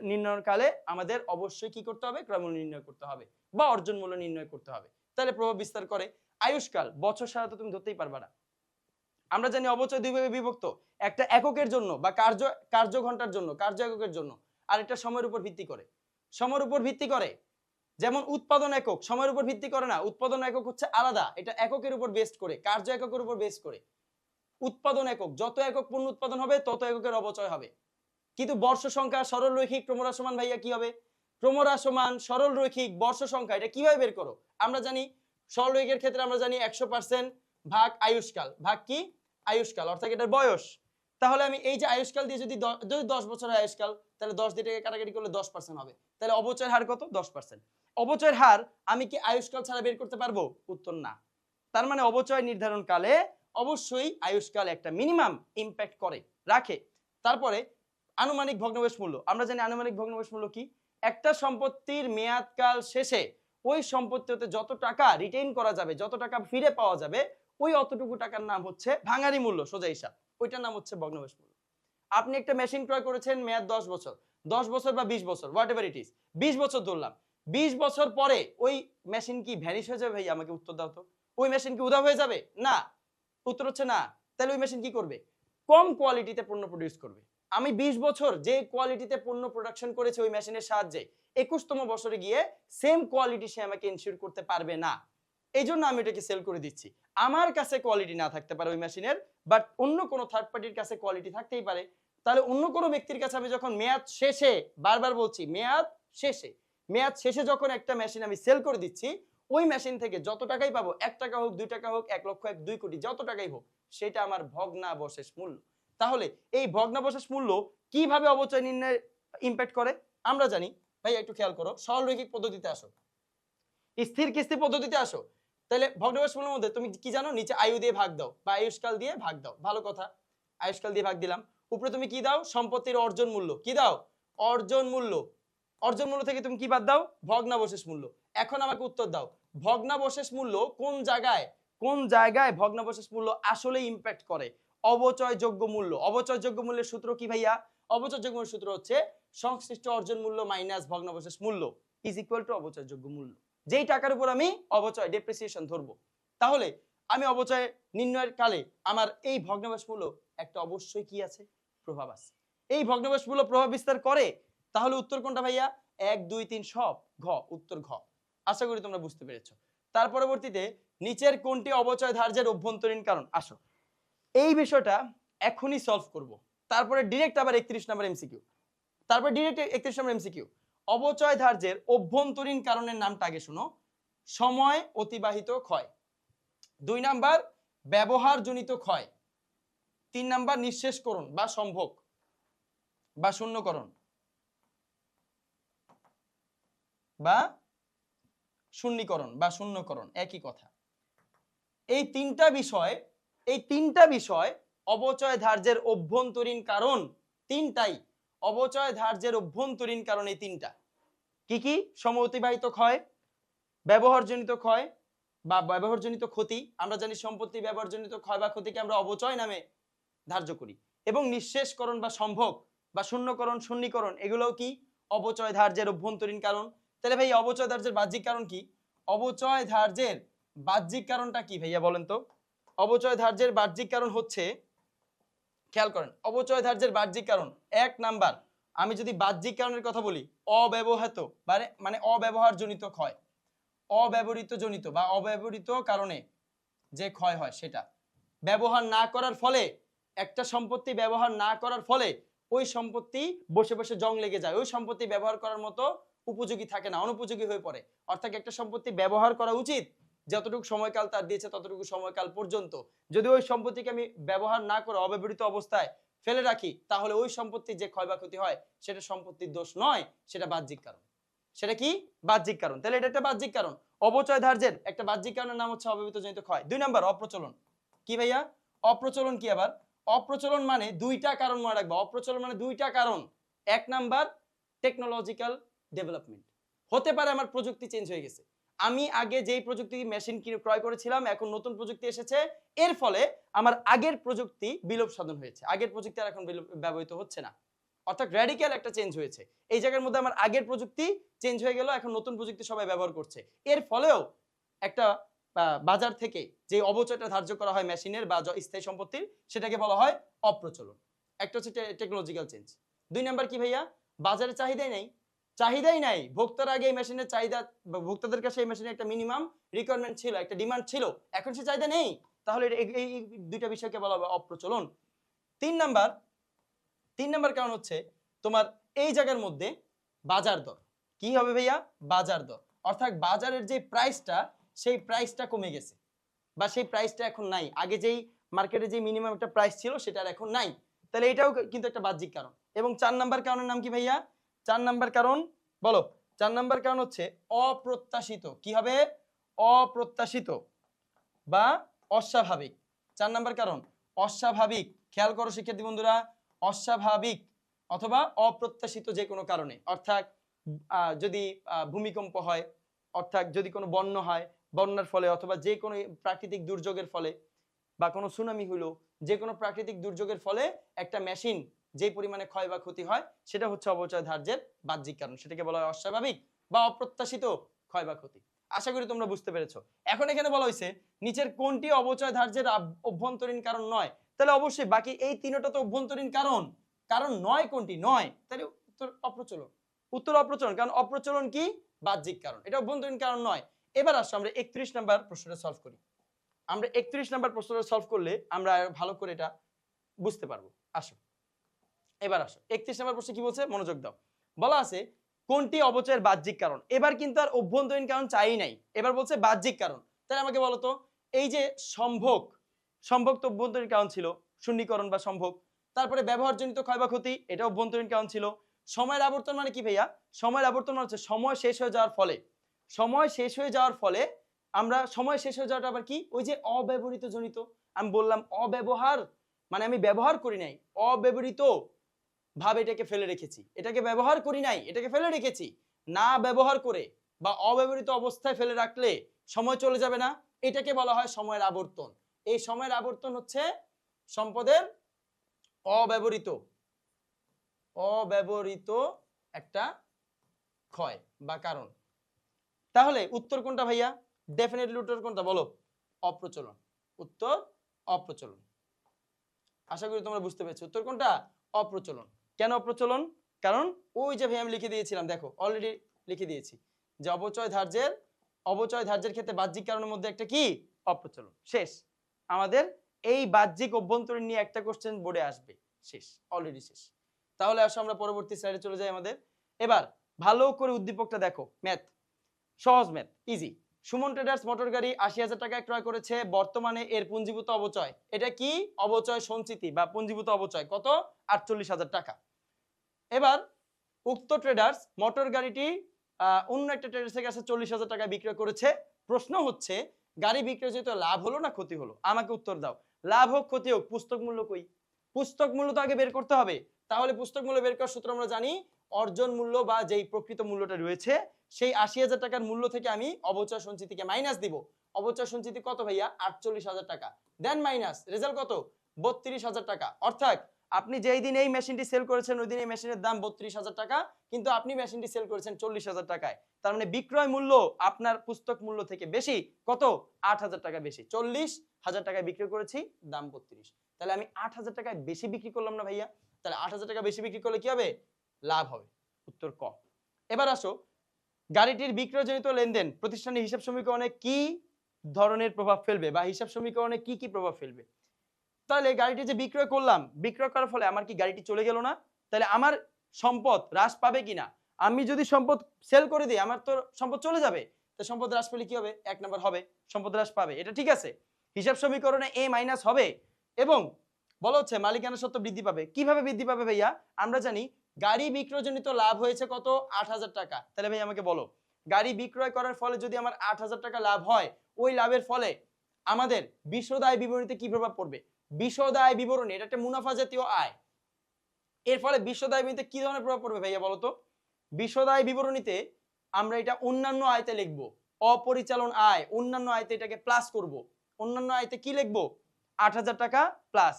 নির্ণয়ের কালে আমাদের অবশ্যই কি করতে হবে? ক্রয় মূল্য নির্ণয় করতে হবে বা অর্জন মূল্য নির্ণয় করতে হবে, তাহলে প্রভাব বিস্তার করে। আয়ুষ্কাল বছর সারা তো তুমি ধরতেই পারবা না। আমরা জানি অবচয় দুই ভাবে বিভক্ত, একটা এককের জন্য বা কার্য ঘন্টার জন্য, কার্য এককের জন্য, আর একটা সময়ের উপর ভিত্তি করে। সময়ের উপর ভিত্তি করে, যেমন উৎপাদন একক সময়ের উপর ভিত্তি করে না, উৎপাদন একক হচ্ছে আলাদা, এটা এককের উপর বেস্ট করে, কার্য এককের উপর বেস্ট করে। উৎপাদন একক, যত একক পণ্য উৎপাদন হবে তত এককের অবচয় হবে। কিন্তু বর্ষ সংখ্যা, সরল রৈখিক, ক্রমহ্রাসমান ভাইয়া কি হবে? ক্রমহ্রাসমান সরলরৈখিক বর্ষ সংখ্যা এটা কিভাবে বের করো? আমরা জানি সরলরৈখিকের ক্ষেত্রে আমরা জানি 100% ভাগ আয়ুষ্কাল, ভাগ কি আয়ুষ্কাল অর্থাৎ এটার বয়স। তাহলে আমি এই যে আয়ুষ্কাল দিয়ে যদি 10 বছরের আয়ুষ্কাল, তাহলে 10 দিয়ে কাটাকাটি করলে 10% হবে। তাহলে অবচয়ের হার কত? 10%। অবচয়ের হার আমি কি আয়ুষ্কাল ছাড়া বের করতে পারবো? উত্তর না। তার মানে অবচয় নির্ধারণ কালে অবশ্যই আয়ুষ্কাল একটা মিনিমাম ইম্প্যাক্ট করে রাখে। তারপরে আনুমানিক ভগ্নাংশ মূল্য, আমরা জানি আনুমানিক ভগ্নাংশ মূল্য কি? একটা সম্পত্তির মেয়াদকাল শেষে ওই সম্পত্তিতে যত টাকা রিটেইন করা যাবে, যত টাকা ফিরে পাওয়া যাবে, ওই অতটুকু টাকার নাম হচ্ছে ভাঙারি মূল্য, সোজা হিসাব, ওইটার নাম হচ্ছে ভগ্নাংশ মূল্য। আপনি একটা মেশিন ক্রয় করেছেন, মেয়াদ 10 বছর, 10 বছর বা 20 বছর, হোয়াট এভার ইট ইজ, 20 বছর ধরলাম। 20 বছর পরে ওই মেশিন কি ভ্যানিশ হয়ে যাবে? ভাই আমাকে উত্তর দাও তো। ওই মেশিন কি উধাও হয়ে যাবে? না। উত্তর হচ্ছে না। তাহলে ওই মেশিন কি করবে? কম কোয়ালিটিতে পণ্য প্রডিউস করবে। আমি 20 বছর যে কোয়ালিটিতে পণ্য প্রোডাকশন করেছে ওই মেশিনের সাহায্যে, 21তম বছরে গিয়ে সেম কোয়ালিটি সে আমাকে এনশিওর করতে পারবে না। এই জন্য আমি এটাকে সেল করে দিচ্ছি। আমার কাছে কোয়ালিটি না থাকতে পারে ওই মেশিনের, বাট অন্য কোনো থার্ড পার্টির কাছে কোয়ালিটি থাকতেই পারে। তাহলে অন্য কোনো ব্যক্তির কাছে আমি যখন মেয়াদ শেষে, বারবার বলছি মেয়াদ শেষে যখন একটা মেশিন আমি সেল করে দিচ্ছি, ওই মেশিন থেকে যত টাকাই পাবো, 1 টাকা হোক, 2 টাকা হোক, 1 লক্ষ, 2 কোটি, যত টাকাই হোক, সেটা আমার ভগ্নাবশেষ মূল্য। তাহলে এই ভগ্নাবশেষ মূল্য কিভাবে অবচয় নির্ণয়ে ইম্প্যাক্ট করে? আমরা জানি ভাই, একটু খেয়াল করো, সরলরৈখিক পদ্ধতিতে আসো, স্থির কিস্তি পদ্ধতিতে আসো। তাহলে ভগ্নাবশেষ মূল্যের মধ্যে তুমি কি জানো? নিচে আয়ু দিয়ে ভাগ দাও বা আয়ুষ্কাল দিয়ে ভাগ দাও, ভালো কথা, আয়ুষ্কাল দিয়ে ভাগ দিলাম। উপরে তুমি কি দাও? সম্পত্তির অর্জন মূল্য। কি দাও? অর্জন মূল্য। অর্জন মূল্য থেকে তুমি কি বাদ দাও? ভগ্নাবশেষ মূল্য। এখন আমাকে উত্তর দাও, ভগ্নাবশেষ মূল্য কোন জায়গায় ভগ্নাবশেষ মূল্য আসলে ইম্প্যাক্ট করে? অবচয়যোগ্য মূল্য। অবচয়যোগ্য মূল্যের সূত্র কি ভাইয়া? অবচয়যোগ্য মূল্যের সূত্র হচ্ছে সংশ্লিষ্ট অর্জন মূল্য মাইনাস ভগ্নাবশেষ মূল্য ইজ ইকুয়াল টু অবচয়যোগ্য মূল্য। যেই টাকার উপর আমি অবচয় ডেপ্রিসিয়েশন ধরবো, তাহলে আমি অবচয় নির্ণয়ের কালে আমার এই ভগ্নাবশেষ মূল্য একটা অবশ্যই কি আছে? প্রভাব আছে। এই ভগ্নাবশেষ মূল্য প্রভাব বিস্তার করে। তাহলে উত্তর কোনটা ভাইয়া? 1, 2, 3 সব ঘ, উত্তর ঘ। আশা করি তোমরা বুঝতে পেরেছো। তার পরবর্তীতে নিচের কোনটি অবচয় ধার্যের অভ্যন্তরীণ কারণ? আসো এই বিষয়টা এখনই সলভ করব। তারপরে ডিরেক্ট আবার 31 নম্বর এমসিকিউ, তারপরে ডিরেক্ট 31 নম্বর এমসিকিউ। অবচয় ধার্যের অভ্যন্তরীণ কারণের নামটা আগে শোনো। সময় অতিবাহিত ক্ষয়, 2 নাম্বার ব্যবহারজনিত ক্ষয়, 3 নাম্বার নিঃশেষকরণ বা সম্ভোগ বা শূন্যকরণ বা শূন্যীকরণ বা শূন্যকরণ, একই কথা। এই তিনটা বিষয় অবচয় ধার্যের অভ্যন্তরীণ কারণ। তিনটাই অবচয় ধার্যের অভ্যন্তরীণ কারণ। এই তিনটা কি কি? সময় অতিবাহিত ক্ষয়, ব্যবহারজনিত ক্ষয় বা ব্যবহারজনিত ক্ষতি, আমরা জানি সম্পত্তি ব্যবহারজনিত ক্ষয় বা ক্ষতিকে আমরা অবচয় নামে ধার্য করি, এবং নিঃশেষকরণ বা সম্ভোগ বা শূন্যকরণ, শূন্যীকরণ, এগুলোও কি? অবচয় ধার্যের অভ্যন্তরীণ কারণ। তাহলে ভাই অবচয় ধার্যের বাহ্যিক কারণ কি? অবচয় ধার্যের বাহ্যিক কারণটা কি ভাইয়া বলেন তো? অবচয় ধার্যের বাহ্যিক কারণ হচ্ছে, খেয়াল করেন, অবচয় ধার্যের বাহ্যিক কারণ 1 নাম্বার, আমি যদি বাহ্যিক কারণের কথা বলি, অব্যবহৃত মানে অব্যবহারজনিত ক্ষয়, অব্যবহৃত জনিত বা অব্যবহৃত কারণে যে ক্ষয় হয়, সেটা ব্যবহার না করার ফলে, একটা সম্পত্তি ব্যবহার না করার ফলে ওই সম্পত্তি বসে বসে জং লেগে যায়, ওই সম্পত্তি ব্যবহার করার মতো উপযোগী থাকে না, অনুপযোগী হয়ে পড়ে। অর্থাৎ একটা সম্পত্তি ব্যবহার করা উচিত, যতটুকু সময়কাল তার দিয়েছে ততটুকু সময়কাল পর্যন্ত, যদি ওই সম্পত্তিকে আমি ব্যবহার না করে অব্যবহৃত অবস্থায় ফেলে রাখি, তাহলে ওই সম্পত্তির যে ক্ষয় বা ক্ষতি হয় সেটা সম্পত্তির দোষ নয়, সেটা বাহ্যিক কারণ। সেটা কি? বাহ্যিক কারণ। তাহলে এটা একটা বাহ্যিক কারণ। অবচয় ধার্যের একটা বাহ্যিক কারণের নাম হচ্ছে অব্যবহৃতজনিত ক্ষয়। 2 নাম্বার অপ্রচলন। কি ভাইয়া? অপ্রচলন কি আবার? অপ্রচলন মানে দুইটা কারণ মনে রাখবা। অপ্রচলন মানে দুইটা কারণ। 1 নাম্বার টেকনোলজিক্যাল ডেভেলপমেন্ট, হতে পারে আমার প্রযুক্তি চেঞ্জ হয়ে গেছে, আমি আগে যেই প্রযুক্তি মেশিন ক্রয় করেছিলাম, এখন নতুন প্রযুক্তি এসেছে, এর ফলে আমার আগের প্রযুক্তি বিলোপ সাধন হয়েছে, আগের প্রযুক্তি আর এখন ব্যবহৃত হচ্ছে না, অর্থাৎ র্যাডিক্যাল একটা চেঞ্জ হয়েছে। এই জায়গার মধ্যে আমার আগের প্রযুক্তি চেঞ্জ হয়ে গেল, এখন নতুন প্রযুক্তি সবাই ব্যবহার করছে, এর ফলেও একটা বাজার থেকে যে অবচয়টা ধার্য করা হয় মেশিনের বা স্থায়ী সম্পত্তির, সেটাকে বলা হয় অপ্রচলন। একটা হচ্ছে টেকনোলজিক্যাল চেঞ্জ। 2 নাম্বার কি ভাইয়া? বাজারে চাহিদাই নাই, ভোক্তার আগে এই মেশিনের চাহিদা, ভোক্তাদের কাছে এই মেশিনের একটা মিনিমাম রিকোয়ারমেন্ট ছিল, একটা ডিমান্ড ছিল, এখন সে চাহিদা নেই, তাহলে এই দুইটা বিষয়কে বলা হবে অপ্রচলন। 3 নাম্বার কারণ হচ্ছে তোমার এই জায়গার মধ্যে বাজার দর। কি হবে ভাইয়া? বাজার দর। অর্থাৎ বাজারের যে প্রাইসটা সেই প্রাইসটা কমে গেছে বা সেই প্রাইসটা এখন নাই। আগে যেই মার্কেটে যে মিনিমাম একটা প্রাইস ছিল সেটা আর এখন নাই। তাহলে এটাও কিন্তু একটা বাহ্যিক কারণ। এবং 4 নাম্বার কারণের নাম কি ভাইয়া? 4 নাম্বার কারণ বলো। 4 নাম্বার কারণ হচ্ছে অপ্রত্যাশিত। কি হবে? অপ্রত্যাশিত বা অস্বাভাবিক। 4 নাম্বার কারণ অস্বাভাবিক। খেয়াল করো শিক্ষার্থী বন্ধুরা, অস্বাভাবিক অথবা অপ্রত্যাশিত যে কোনো কারণে। অর্থাৎ যদি ভূমিকম্প হয়, অর্থাৎ যদি কোনো বন্যা হয়, বন্যার ফলে অথবা যে কোনো প্রাকৃতিক দুর্যোগের ফলে বা কোনো সুনামি হলো, যে কোনো প্রাকৃতিক দুর্যোগের ফলে একটা মেশিন যে পরিমাণে ক্ষয় বা ক্ষতি হয় সেটা হচ্ছে অবচয় ধার্যের বাহ্যিক কারণ। সেটাকে বলা হয় অস্বাভাবিক বা অপ্রত্যাশিত ক্ষয় বা ক্ষতি। আশা করি তোমরা বুঝতে পেরেছো। এখন এখানে বলা হয়েছে নিচের কোনটি অবচয় ধার্যের অভ্যন্তরীণ কারণ নয়। তাহলে অবশ্যই বাকি এই তিনটা তো অভ্যন্তরীণ কারণ, কারণ নয় কোনটি? নয়। তাহলে উত্তর অপ্রচলন। উত্তর অপ্রচলন, কারণ অপ্রচলন কি? বাহ্যিক কারণ, এটা অভ্যন্তরীণ কারণ নয়। এবার আসো আমরা 31 নাম্বার প্রশ্নটা সলভ করি। আমরা 31 নাম্বার প্রশ্নটা সলভ করলে আমরা ভালো করে এটা বুঝতে পারবো। আসো এবার আসো 31 নাম্বার প্রশ্নে কি বলছে মনোযোগ দাও। বলা আছে কোনটি অবচয়ের বাহ্যিক কারণ। এবার কিন্তু আর অভ্যন্তরীণ কারণ চাই নাই, এবার বলছে বাহ্যিক কারণ। তাহলে আমাকে বলো তো, এই যে সম্ভোগ, সম্ভোগ তো অভ্যন্তরীণ কারণ ছিল, শূন্যীকরণ বা সম্ভোগ। তারপরে ব্যবহারজনিত ক্ষয় বা ক্ষতি, এটা অভ্যন্তরীণ কারণ ছিল। সময়ের আবর্তন মানে কি ভাইয়া? সময়ের আবর্তন মানে হচ্ছে সময় শেষ হয়ে যাওয়ার ফলে, সময় শেষ হয়ে যাওয়ার ফলে আমরা, সময় শেষ হয়ে যাওয়াটা আবার কি? ওই যে অব্যবহৃত জনিত। আমি বললাম অব্যবহার মানে আমি ব্যবহার করি নাই, অব্যবহৃত ভাবে এটাকে ফেলে রেখেছি, এটাকে ব্যবহার করি নাই, এটাকে ফেলে রেখেছি। না ব্যবহার করে বা অব্যবহৃত অবস্থায় ফেলে রাখলে সময় চলে যাবে না, এটাকে বলা হয় সময়ের আবর্তন। এই সময়ের আবর্তন হচ্ছে সম্পদের অব্যবহৃত অব্যবহৃত একটা ক্ষয় বা কারণ। তাহলে উত্তর কোনটা ভাইয়া? ডেফিনেটলি উত্তর কোনটা বলো? অপ্রচলন। উত্তর অপ্রচলন। আশা করি তোমরা বুঝতে পেরেছো উত্তর কোনটা? অপ্রচলন। কেন অপ্রচলন? কারণ ওই যে ভাই আমি লিখে দিয়েছিলাম, দেখো অলরেডি লিখে দিয়েছি যে অবচয় ধার্যের ক্ষেত্রে বাহ্যিক কারণের মধ্যে একটা কি? অপ্রচলন। শেষ। আমাদের এই বাহ্যিক অভ্যন্তরীণ নিয়ে একটা কোশ্চেন বোর্ডে আসবে, শেষ, অলরেডি শেষ। তাহলে আসো আমরা পরবর্তী স্লাইডে চলে যাই। আমাদের এবার ভালো করে উদ্দীপকটা দেখো, ম্যাথ, সহজ math, easy. Suman traders motor গাড়ি ৮০,০০০ টাকায় ক্রয় করেছে, বর্তমানে এর পুঞ্জীভূত অবচয়, এটা কি? অবচয় সঞ্চিতি বা পুঞ্জীভূত অবচয় কত? ৪৮,০০০ টাকা। এবার উক্ত ট্রেডার্স মোটর গাড়িটি অন্য একটা ট্রেডার্সের কাছে ৪০,০০০ টাকায় বিক্রয় করেছে। প্রশ্ন হচ্ছে গাড়ি বিক্রয় যেহেতু লাভ হলো না ক্ষতি হলো? আমাকে উত্তর দাও। লাভ হোক ক্ষতি হোক, পুস্তক মূল্য কই? পুস্তক মূল্য তো আগে বের করতে হবে। তাহলে পুস্তক মূল্য বের করার সূত্র আমরা জানি, অর্জন মূল্য বা যেই প্রকৃত মূল্যটা রয়েছে সেই ৮০,০০০ টাকার মূল্য থেকে আমি অবচয় সঞ্চিতিকে মাইনাস দিব। অবচয় সঞ্চিতি কত ভাইয়া? ৪৮,০০০ টাকা। দেন মাইনাস রেজাল্ট কত? ৩২,০০০ টাকা। অর্থাৎ আপনি যেই দিন এই মেশিনটি সেল করেছেন ওই দিন এই মেশিনের দাম ৩২,০০০ টাকা, কিন্তু আপনি মেশিনটি সেল করেছেন ৪০,০০০ টাকায়। তার মানে বিক্রয় মূল্য আপনার পুস্তক মূল্য থেকে বেশি, কত? ৮,০০০ টাকা বেশি। ৪০,০০০ টাকায় বিক্রি করেছি, দাম ৩২। তাহলে আমি ৮,০০০ টাকায় বেশি বিক্রি করলাম না ভাইয়া? তাহলে ৮,০০০ টাকা বেশি বিক্রি করলে কি হবে? লাভ হবে। উত্তর ক। এবার আসো, গাড়িটির বিক্রয়জনিত লেনদেন প্রতিষ্ঠানের হিসাব সমীকরণে কি ধরনের প্রভাব ফেলবে বা হিসাব সমীকরণে কি কি প্রভাব ফেলবে? তাহলে গাড়িটি যে বিক্রয় করলাম, বিক্রয় করার ফলে আমার কি গাড়িটি চলে গেল না? তাহলে আমার সম্পদ হ্রাস পাবে কিনা? আমি যদি সম্পদ সেল করে দিই আমার তো সম্পদ চলে যাবে, তো সম্পদ হ্রাস পেলে কি হবে? ১ নাম্বার হবে সম্পদ হ্রাস পাবে, এটা ঠিক আছে। হিসাব সমীকরণে এ মাইনাস হবে এবং বলা হচ্ছে মালিকানা সত্ত্ব বৃদ্ধি পাবে। কিভাবে বৃদ্ধি পাবে ভাইয়া? আমরা জানি গাড়ি বিক্রয়জনিত লাভ হয়েছে কত? ৮,০০০ টাকা। তাহলে ভাই আমাকে বলো, গাড়ি বিক্রয় করার ফলে যদি আমার ৮,০০০ টাকা লাভ হয়, ওই লাভের ফলে আমাদের বিশদ আয় বিবরণীতে কি প্রভাব পড়বে? বিশদ আয় বিবরণী, এটা একটা মুনাফা জাতীয় আয়। এর ফলে বিশদ আয় বিবরণীতে কি ধরনের প্রভাব পড়বে ভাইয়া বলো তো? বিশদ আয় বিবরণীতে আমরা এটা অন্যান্য আয়তে লিখব, অপরিচালন আয়। অন্যান্য আয়তে এটাকে প্লাস করব। অন্যান্য আয়তে কি লিখব? ৮,০০০ টাকা প্লাস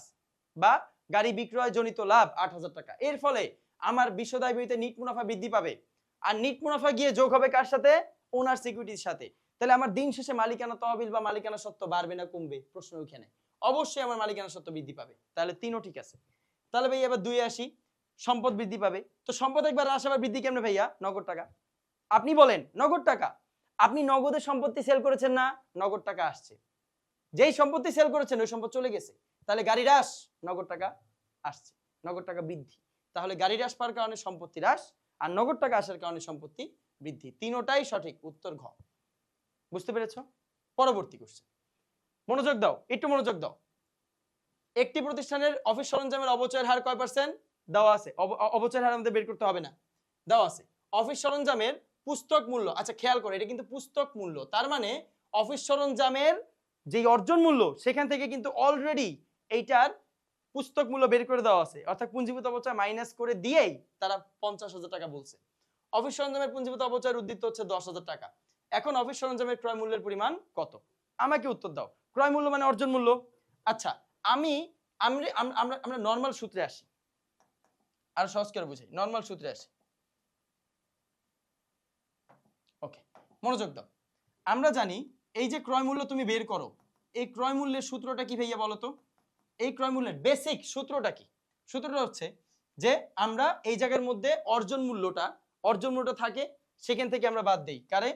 বা গাড়ি বিক্রয় জনিত লাভ ৮,০০০ টাকা। এর ফলে আমার বিশদ আয় বিবরণীতে নিট মুনাফা বৃদ্ধি পাবে। আর নিট মুনাফা গিয়ে যোগ হবে কার সাথে? ওনার সিকিউরিটির সাথে। তাহলে আমার দিন শেষে মালিকানা তহবিল বা মালিকানা সত্ত্ব বাড়বে না কমবে? প্রশ্ন ওইখানে। অবশ্যই আমার মালিকানা সত্ত্ব বৃদ্ধি পাবে। তাহলে তিনও ঠিক আছে। তাহলে ভাই এবার ২ আসি, সম্পদ বৃদ্ধি পাবে। তো সম্পদ একবার হ্রাস আবার বৃদ্ধি কেমনে ভাইয়া? নগদ টাকা। আপনি বলেন নগদ টাকা, আপনি নগদে সম্পত্তি সেল করেছেন না, নগদ টাকা আসছে। যেই সম্পত্তি সেল করেছেন ওই সম্পদ চলে গেছে, তাহলে গাড়ি হ্রাস, নগদ টাকা আসছে, নগদ টাকা বৃদ্ধি। তাহলে গাড়ি হ্রাস পাওয়ার কারণে সম্পত্তি হ্রাস আর নগদ টাকা আসার কারণে সম্পত্তি বৃদ্ধি। তিনোটাই সঠিক, উত্তর ঘ। বুঝতে পেরেছো? পরবর্তী কোশ্চেন, মনোযোগ দাও, একটু মনোযোগ দাও। একটি প্রতিষ্ঠানের অফিস সরঞ্জামের অপচয়ের হার কয় পার্সেন্ট দেওয়া আছে? অপচয়ের হার আমাদের বের করতে হবে না, দেওয়া আছে। অফিস সরঞ্জামের পুস্তক মূল্য, আচ্ছা খেয়াল করো এটা কিন্তু পুস্তক মূল্য, তার মানে অফিস সরঞ্জামের যে অর্জন মূল্য সেখান থেকে কিন্তু অলরেডি এইটার পুস্তক মূল্য বের করে দেওয়া আছে, অর্থাৎ পুঞ্জীভূত অপচয় মাইনাস করে দিয়েই তারা 50,000 টাকা বলছে। অফিস সরঞ্জামের পুঞ্জীভূত অপচয়ের উদ্দীপ্ত হচ্ছে 10,000 টাকা। এখন অফিস সরঞ্জামের ক্রয় মূল্যের পরিমাণ কত? আমাকে উত্তর দাও। ক্রয় মূল্য মানে অর্জন মূল্য। আচ্ছা আমরা নরমাল সূত্রে আসি, আর সহজ করে বুঝাই, নরমাল সূত্রে আসি। ওকে, মনোযোগ দাও। আমরা জানি এই যে ক্রয় মূল্য তুমি বের করো, এই ক্রয় মূল্যের সূত্রটা কি ভাইয়া বলো তো? এই ক্রয় মূল্যের বেসিক সূত্রটা কি? সূত্রটা হচ্ছে যে আমরা এই জায়গার মধ্যে অর্জন মূল্যটা থাকে, সেখান থেকে আমরা বাদ দেই কারে?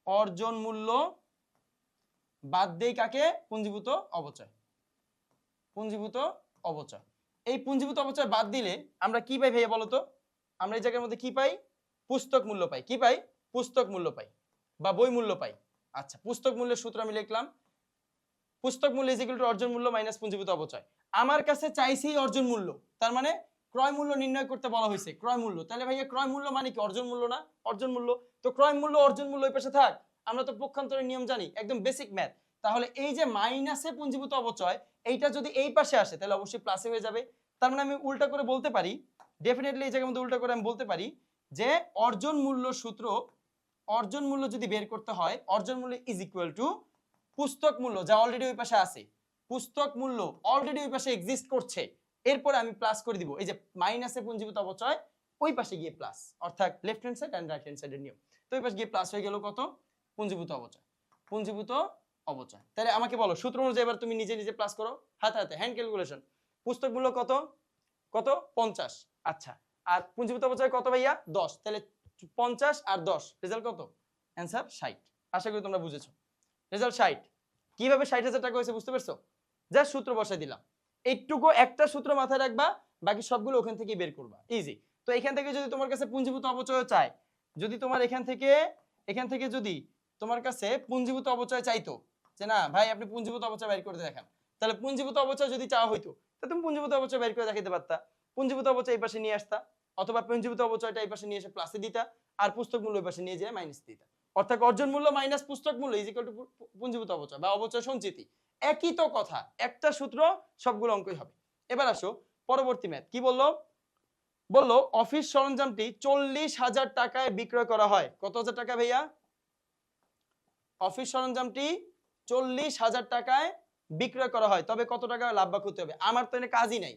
অর্জন মূল্য বাদ দেই কাকে? পুঞ্জীভূত অপচয়। পুঞ্জীভূত অপচয়। এই পুঞ্জীভূত অপচয় বাদ দিলে আমরা কি পাই ভাইয়া বলো তো? আমরা এই জায়গার মধ্যে কি পাই? পুস্তক মূল্য পাই। কি পাই? পুস্তক মূল্য পাই বা বই মূল্য পাই। আচ্ছা, পুস্তক মূল্যের সূত্র আমি লিখলাম, পুস্তক মূল্য ইজ ইকুয়াল টু অর্জন মূল্য মাইনাস পুঞ্জীভূত অপচয়। আমার কাছে চাইছেই অর্জন মূল্য, তার মানে ক্রয় মূল্য নির্ণয় করতে বলা হয়েছে ক্রয় মূল্য। তাহলে ভাইয়া ক্রয় মূল্য মানে কি? অর্জন মূল্য না? অর্জন মূল্য। তো ক্রয় মূল্য অর্জন মূল্য ওই পাশে থাক, আমরা তো পক্ষান্তরের নিয়ম জানি, একদম বেসিক ম্যাথ। তাহলে এই যে মাইনাসে পুঞ্জীভূত অপচয়, এইটা যদি এই পাশে আসে তাহলে অবশ্যই প্লাসে হয়ে যাবে। তার মানে আমি উল্টা করে বলতে পারি, ডেফিনেটলি এই জায়গার মধ্যে উল্টা করে আমি বলতে পারি যে অর্জন মূল্য সূত্র, অর্জন মূল্য যদি বের করতে হয়, অর্জন মূল্য ইজ ইকুয়াল টু পুস্তক মূল্য যা অলরেডি ওই পাশে আছে। পুস্তক মূল্য অলরেডি ওই পাশে এক্সিস্ট করছে, এরপরে আমি প্লাস করে দিব এই যে মাইনাসে পুঞ্জীভূত অপচয়, ওই পাশে গিয়ে প্লাস, অর্থাৎ left hand side and right hand সাইডের নিয়ম। তো ওই পাশে গিয়ে প্লাস হয়ে গেল কত? পুঞ্জীভূত অপচয়। পুঞ্জীভূত অপচয়। তাহলে আমাকে বলো সূত্র অনুযায়ী এবার তুমি নিজে নিজে প্লাস করো, হাতে হাতে হ্যান্ড ক্যালকুলেশন। পুস্তক মূল্য কত? কত? 50। আচ্ছা, আর পুঞ্জীভূত অপচয় কত ভাইয়া? 10। তাহলে 50 আর 10 রেজাল্ট কত? অ্যানসার 60। আশা করি তোমরা বুঝেছো। রেজাল্ট 60। কিভাবে 60,000 টাকা হয়েছে বুঝতে পারছো? জাস্ট সূত্র বসাই দিলাম। এইটুকু একটা সূত্র মাথায় রাখবা, বাকি সবগুলো ওখান থেকে বের করবা, ইজি। তো এখান থেকে যদি তোমার কাছে পুঞ্জীভূত অপচয় চায়, যদি তোমার এখান থেকে যদি তোমার কাছে পুঞ্জীভূত অপচয় চাইতো যে না ভাই আপনি পুঞ্জীভূত অপচয় বের করে দেখান, তাহলে পুঞ্জীভূত অপচয় যদি চাওয়া হইতো তাহলে তুমি পুঞ্জীভূত অপচয় বের করে দেখাইতে পারতা। পুঞ্জীভূত অপচয় এই পাশে নিয়ে আসতা, অথবা পুঞ্জীভূত অপচয়টা এই পাশে নিয়ে এসে প্লাসে দিতা, আর পুস্তক মূল্য এই পাশে নিয়ে যায় মাইনাস দিতা। অর্থাৎ অর্জন মূল্য মাইনাস পুস্তক মূল্য ইজ ইকুয়াল টু পুঞ্জীভূত অপচয় বা অপচয় সঞ্চিতি। একই তো কথা, একটা সূত্র, সবগুলো অঙ্কই হবে। এবার আসো পরবর্তী ম্যাথ কি বললো? বললো অফিস সরঞ্জামটি 40,000 টাকায় বিক্রয় করা হয়। কত হাজার টাকা ভাইয়া? অফিস সরঞ্জামটি 40,000 টাকায় বিক্রয় করা হয়, তবে কত টাকা লাভ বা ক্ষতি হবে? আমার তো এনে কাজই নাই।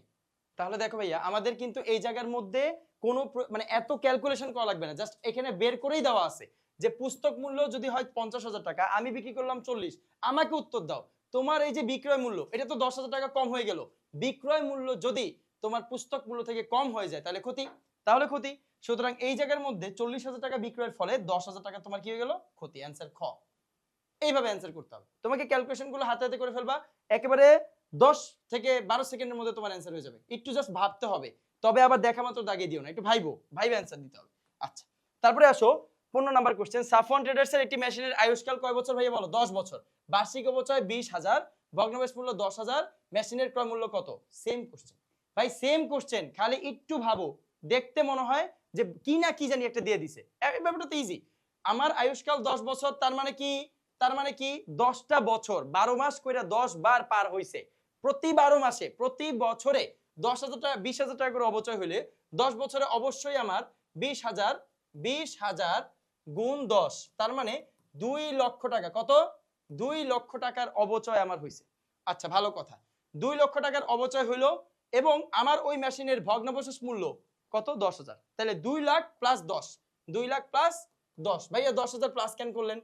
তাহলে দেখো ভাইয়া আমাদের কিন্তু এই জায়গার মধ্যে কোনো মানে এত ক্যালকুলেশন করা লাগবে না, জাস্ট এখানে বের করেই দেওয়া আছে যে পুস্তক মূল্য যদি হয় 50,000 টাকা, আমি বিক্রি করলাম 40, আমাকে উত্তর দাও তোমার এই যে বিক্রয় মূল্য, এটা তো 10,000 টাকা কম হয়ে গেল। বিক্রয় মূল্য যদি তোমার পুস্তক মূল্য থেকে কম হয়ে যায় তাহলে ক্ষতি, তাহলে ক্ষতি। সুতরাং এই জায়গার মধ্যে 40,000 টাকা বিক্রয়ের ফলে 10,000 টাকা তোমার কি হয়ে গেল? ক্ষতি। অ্যান্সার খ। এইভাবে অ্যান্সার করতে হবে তোমাকে, ক্যালকুলেশন গুলো হাতে হাতে করে ফেলবা, একেবারে 10 থেকে 12 সেকেন্ডের মধ্যে তোমার অ্যান্সার হয়ে যাবে। একটু জাস্ট ভাবতে হবে, তবে আবার দেখা মাত্র দাগিয়ে দিও না, একটু ভাইবে অ্যান্সার দিতে হবে। আচ্ছা, তারপরে আসো 15 নাম্বার কোশ্চেন। সাফওয়ান ট্রেডার্স এর একটি মেশিনের আয়ুষ্কাল কয় বছর ভাইয়া বলো? 10 বছর। বার্ষিক অপচয় 20,000, ভগ্নাংশ মূল্য 10,000, মেশিনের ক্রয় মূল্য কত? সেম কোশ্চেন ভাই, সেম কোশ্চেন, খালি একটু ভাবো, দেখতে মনে হয় যে কি না কি জানি একটা দিয়ে দিছে, ব্যাপারটা তো ইজি। আমার আয়ুষ্কাল 10 বছর, তার মানে কি? তার মানে কি 10টা বছর, 12 মাস কইরা 10 বার পার হইছে। প্রতি 12 মাসে, প্রতি বছরে 10,000 টাকা 20,000 টাকা করে অপচয় হইলে 10 বছরে অবশ্যই আমার 20,000 গুণ 10, তার মানে 2 লক্ষ টাকা। কত? 2 লক্ষ টাকার অপচয় আমার হইছে। আচ্ছা ভালো কথা, 2 লক্ষ টাকার অপচয় হইলো এবং আমার ওই মেশিনের ভগ্নাবশেষ মূল্য কত? 10,000। তাহলে 2 লাখ প্লাস 10, 2 লাখ প্লাস 10। ভাইয়া 10,000 প্লাস কেন করলেন?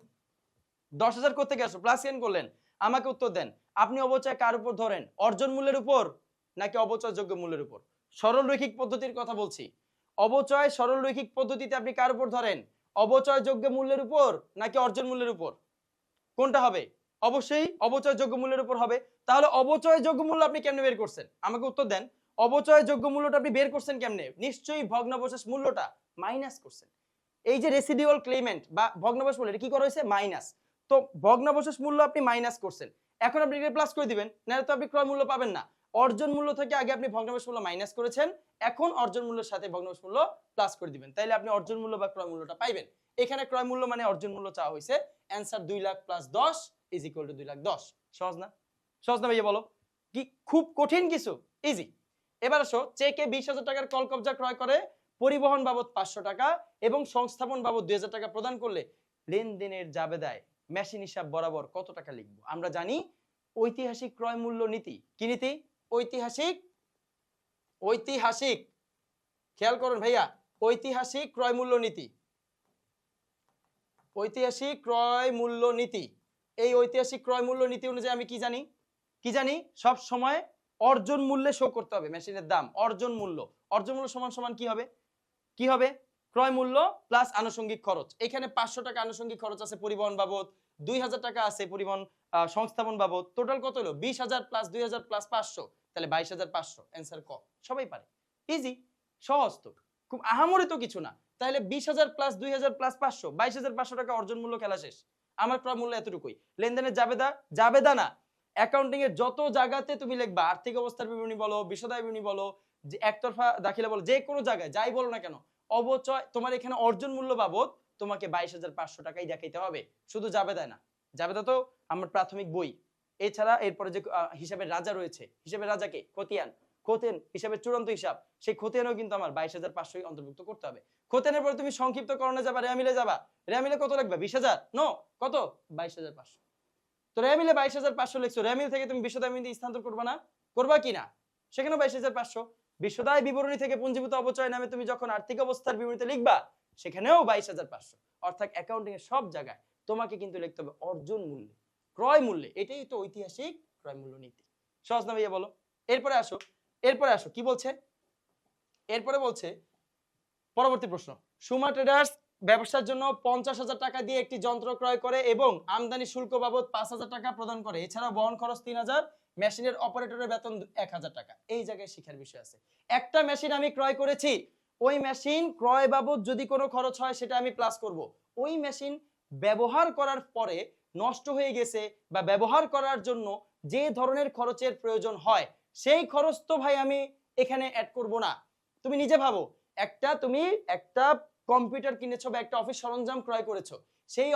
10,000 করতে গেছো প্লাস কেন করলেন? আমাকে উত্তর দেন, আপনি অপচয় কার উপর ধরেন? অর্জন মূল্যের উপর নাকি অপচয়যোগ্য মূল্যের উপর? সরল রৈখিক পদ্ধতির কথা বলছি। অপচয় সরল রৈখিক পদ্ধতিতে আপনি কার উপর ধরেন? অপচয়যোগ্য মূল্যের উপর নাকি অর্জন মূল্যের উপর? কোনটা হবে? অবশ্যই অপচয়যোগ্য মূল্যের উপর হবে। তাহলে অপচয়যোগ্য মূল্য আপনি কেমনে বের করছেন? আমাকে উত্তর দেন, অপচয়যোগ্য মূল্যটা আপনি বের করছেন কেমনে? নিশ্চয়ই ভগ্নাবশেষ মূল্যটা মাইনাস করছেন। এই যে রেসিডিউয়াল ক্লেমেন্ট বা ভগ্নাবশেষ মূল্য এটা কি করা হয়েছে মাইনাস, তো ভগ্নাবশেষ মূল্য আপনি মাইনাস করছেন, এখন আপনি এটা প্লাস করে দিবেন, নাহলে তো আপনি ক্রয় মূল্য পাবেন না। অর্জন মূল্য থেকে আগে আপনি ভগ্নাবশেষ মূল্য মাইনাস করেছেন, এখন অর্জন মূল্যের সাথে ভগ্নাবশেষ মূল্য প্লাস করে দিবেন, তাইলে আপনি অর্জন মূল্য বা ক্রয় মূল্যটা পাইবেন। এখানে ক্রয় মূল্য মানে অর্জন মূল্য চাওয়া হয়েছে, answer 2 lakh plus 10 is equal to 2 lakh 10। সহজ না? সহজ না ভাইয়া বলো? কি খুব কঠিন কিছু? ইজি। এবার আসো, চেকে 20,000 টাকার কল কবজা ক্রয় করে পরিবহন বাবদ 500 টাকা এবং সংস্থাপন বাবদ 2,000 টাকা প্রদান করলে লেনদেনের জাবেদায় মেশিন হিসাব বরাবর কত টাকা লিখবো? আমরা জানি ঐতিহাসিক ক্রয় মূল্য নীতি। কি নীতি? ঐতিহাসিক, ঐতিহাসিক, খেয়াল করুন ভাইয়া, ঐতিহাসিক ক্রয় মূল্য নীতি, ঐতিহাসিক ক্রয় মূল্য নীতি। এই ঐতিহাসিক ক্রয় মূল্য নীতি অনুযায়ী আমি কি জানি? কি জানি? সব সময় অর্জন মূল্যে শো করতে হবে মেশিনের দাম। অর্জন মূল্য, অর্জন মূল্য সমান সমান কি হবে? কি হবে? ক্রয় মূল্য প্লাস আনুষঙ্গিক খরচ। এখানে 500 টাকা আনুষঙ্গিক খরচ আছে পরিবহন বাবদ, 2,000 টাকা আছে পরিবহন সংস্থাপন বাবদ, টোটাল কত হলো? 20,000 প্লাস 2,000 প্লাস 500, তাহলে 22,500। অ্যানসার ক। সবাই পারে, ইজি, সহজ তো, খুব আহামরি তো কিছু না। তাহলে 20,000 প্লাস 2,000 প্লাস 500, 22,500 টাকা অর্জন মূল্য, খেলা শেষ। আমার ক্রয় মূল্য এতটুকুই। লেনদেনের জাবেদা, জাবেদা না, অ্যাকাউন্টিং এর যত জায়গাতে তুমি লিখবা, আর্থিক অবস্থার বিবরণী বলো, বিশদায় বিবরণী বলো, যে একতরফা দাখিলা বলো, যে কোনো জায়গায় যাই বলো না কেন, অবচয় তোমার এখানে অর্জন মূল্য বাবদ তোমাকে 22,500 টাকাই দেখাইতে হবে, শুধু জাবেদা না। জাবেদা তো আমার প্রাথমিক বই, এছাড়া এরপরে যে হিসাবের রাজা রয়েছে, হিসাবের রাজাকে খতিয়ান, খতিয়ান হিসাবের চূড়ান্ত হিসাব, সেই খতিয়ানও কিন্তু আমার 22,500 অন্তর্ভুক্ত করতে হবে। খতিয়ানের পরে তুমি সংক্ষিপ্তকরণে যাবা, রেয়ামিলে যাবা, রেয়ামিলে কত লাগবে? 20,000, নো, কত? 22,500। তো রেয়ামিলে 22,500 লিখছো, রেয়ামিল থেকে তুমি বিশদায় বিবরণী স্থানান্তর করবা না? করবা কিনা? সেখানে 22,500। বিশদায় বিবরণী থেকে পুঞ্জীভূত অপচয় নামে তুমি যখন আর্থিক অবস্থার বিবরণীতে লিখবা, সেখানেও 22,500। অর্থাৎ অ্যাকাউন্টিং এর সব জায়গায় তোমাকে কিন্তু লিখতে হবে অর্জন মূল্যে, ক্রয় মূল্যে। এটাই তো ঐতিহাসিক ক্রয় মূল্য নীতি। সহজ না ভাইয়া বলো? এরপরে আসো, এরপরে আসো, কি বলছে? এরপরে বলছে পরবর্তী প্রশ্ন, সুমা ট্রেডার্স ব্যবসার জন্য 50,000 টাকা দিয়ে একটি যন্ত্র ক্রয় করে এবং আমদানি শুল্ক বাবদ 5,000 টাকা প্রদান করে, এছাড়া বহন খরচ 3,000, মেশিনের অপারেটরের বেতন 1,000 টাকা। এই জায়গায় শিখার বিষয় আছে। একটা মেশিন আমি ক্রয় করেছি, ওই মেশিন ক্রয় বাবদ যদি কোনো খরচ হয় সেটা আমি প্লাস করব। ওই মেশিন ব্যবহার করার পরে নষ্ট হয়ে গেছে বা ব্যবহার করার জন্য যে ধরনের খরচের প্রয়োজন হয়, সেই খরচ তো ভাই আমি এখানে অ্যাড করব না। তুমি নিজে ভাবো, তুমি একটা কম্পিউটার কিনেছো বা একটা অফিস সরঞ্জাম ক্রয় করেছো, সেই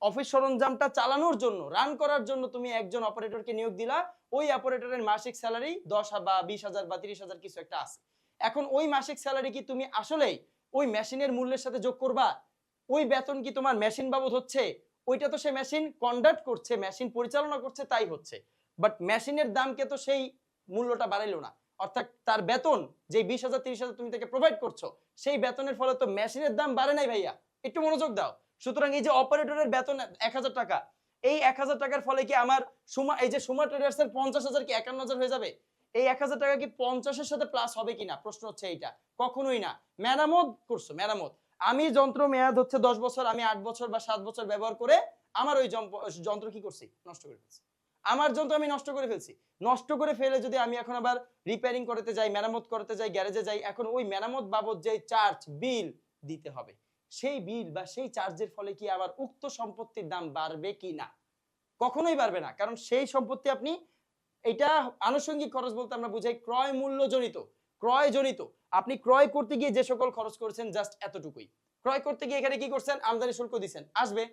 অফিস সরঞ্জামটা চালানোর জন্য, রান করার জন্য তুমি একজন অপারেটরকে নিয়োগ দিলা, ওই অপারেটরের মাসিক স্যালারি 10 বা 20,000 বা 30,000 কিছু একটা আছে। এখন ওই মাসিক স্যালারি কি তুমি আসলেই ওই মেশিনের মূল্যের সাথে যোগ করবা? ওই বেতন কি তোমার মেশিন বাবদ হচ্ছে? ওইটা তো সে মেশিন কন্ডাক্ট করছে, মেশিন পরিচালনা করছে, তাই হচ্ছে। বাট মেশিনের দামকে তো সেই মূল্যটা বাড়াইলো না। অর্থাৎ তার বেতন যে 20,000 30,000 তুমি তাকে প্রোভাইড করছো, সেই বেতনের ফলে তো মেশিনের দাম বাড়ে নাই ভাইয়া, একটু মনোযোগ দাও। সুতরাং এই যে অপারেটরের বেতন 1,000 টাকা, এই 1,000 টাকার ফলে কি আমার এই যে সুমা ট্রেডার্স এর 50,000 কি 51,000 হয়ে যাবে? এই 1,000 টাকা কি 50 এর সাথে প্লাস হবে কিনা, প্রশ্ন হচ্ছে এইটা। কখনোই না। মেরামত করছো, মেরামত, আমি যন্ত্র মেয়াদ হচ্ছে 10 বছর, আমি 8 বছর বা 7 বছর ব্যবহার করে আমার ওই যন্ত্র কি করছি? নষ্ট করে ফেলছি। আমার যন্ত্র আমি নষ্ট করে ফেলছি। নষ্ট করে ফেলে যদি আমি এখন আবার রিপেয়ারিং করতে যাই, মেরামত করতে যাই, গ্যারেজে যাই, এখন ওই মেরামত বাবদ যে চার্জ, বিল দিতে হবে, সেই বিল বা সেই চার্জের ফলে কি আবার উক্ত সম্পত্তির দাম বাড়বে কি না? কখনোই বাড়বে না, কারণ সেই সম্পত্তি আপনি, এটা আনুষঙ্গিক খরচ বলতে আমরা বুঝাই ক্রয় মূল্য জনিত, ক্রয় জনিত। আপনি ক্রয় করতে গিয়ে যে সকল খরচ করেছেন জাস্ট এতটুকুই। ক্রয় করতে গিয়ে এখানে কি করছেন? আমদানি শুল্ক দিবেন, আসবে।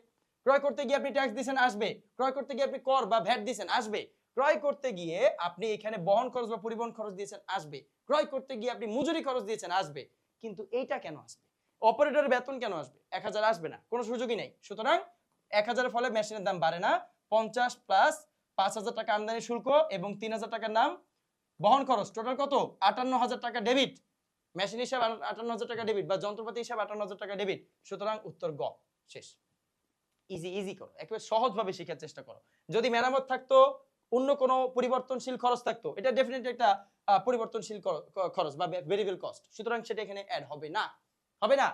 ক্রয় করতে গিয়ে আপনি ট্যাক্স দিবেন, আসবে। ক্রয় করতে গিয়ে আপনি কর বা ভ্যাট দিবেন, আসবে। ক্রয় করতে গিয়ে আপনি এখানে বহন খরচ বা পরিবহন খরচ দিয়েছেন, আসবে। ক্রয় করতে গিয়ে আপনি মজুরি খরচ দিয়েছেন, আসবে। কিন্তু এইটা কেন আসবে? অপারেটরের বেতন কেন আসবে? 1,000 আসবে না, কোনো সুযোগই নাই। সুতরাং 1,000 এর ফলে মেশিনের দাম বাড়ে না। 50 প্লাস 5,000 টাকা আমদানি শুল্ক এবং 3,000 টাকার নাম বহন খরচ, টোটাল কত? 58,000 টাকা ডেবিট। মেশিন হিসাব 58,000 টাকা ডেবিট বা যন্ত্রপাতি হিসাব 58,000 টাকা ডেবিট। সুতরাং উত্তর গ। শেষ। ইজি ইজি করো, একেবারে সহজভাবে শেখার চেষ্টা করো। যদি মেরামত থাকতো, অন্য কোনো পরিবর্তনশীল খরচ থাকতো, এটা ডেফিনেটলি একটা পরিবর্তনশীল খরচ বা ভেরিয়েবল কস্ট, সুতরাং সেটা এখানে অ্যাড হবে না, হবে না।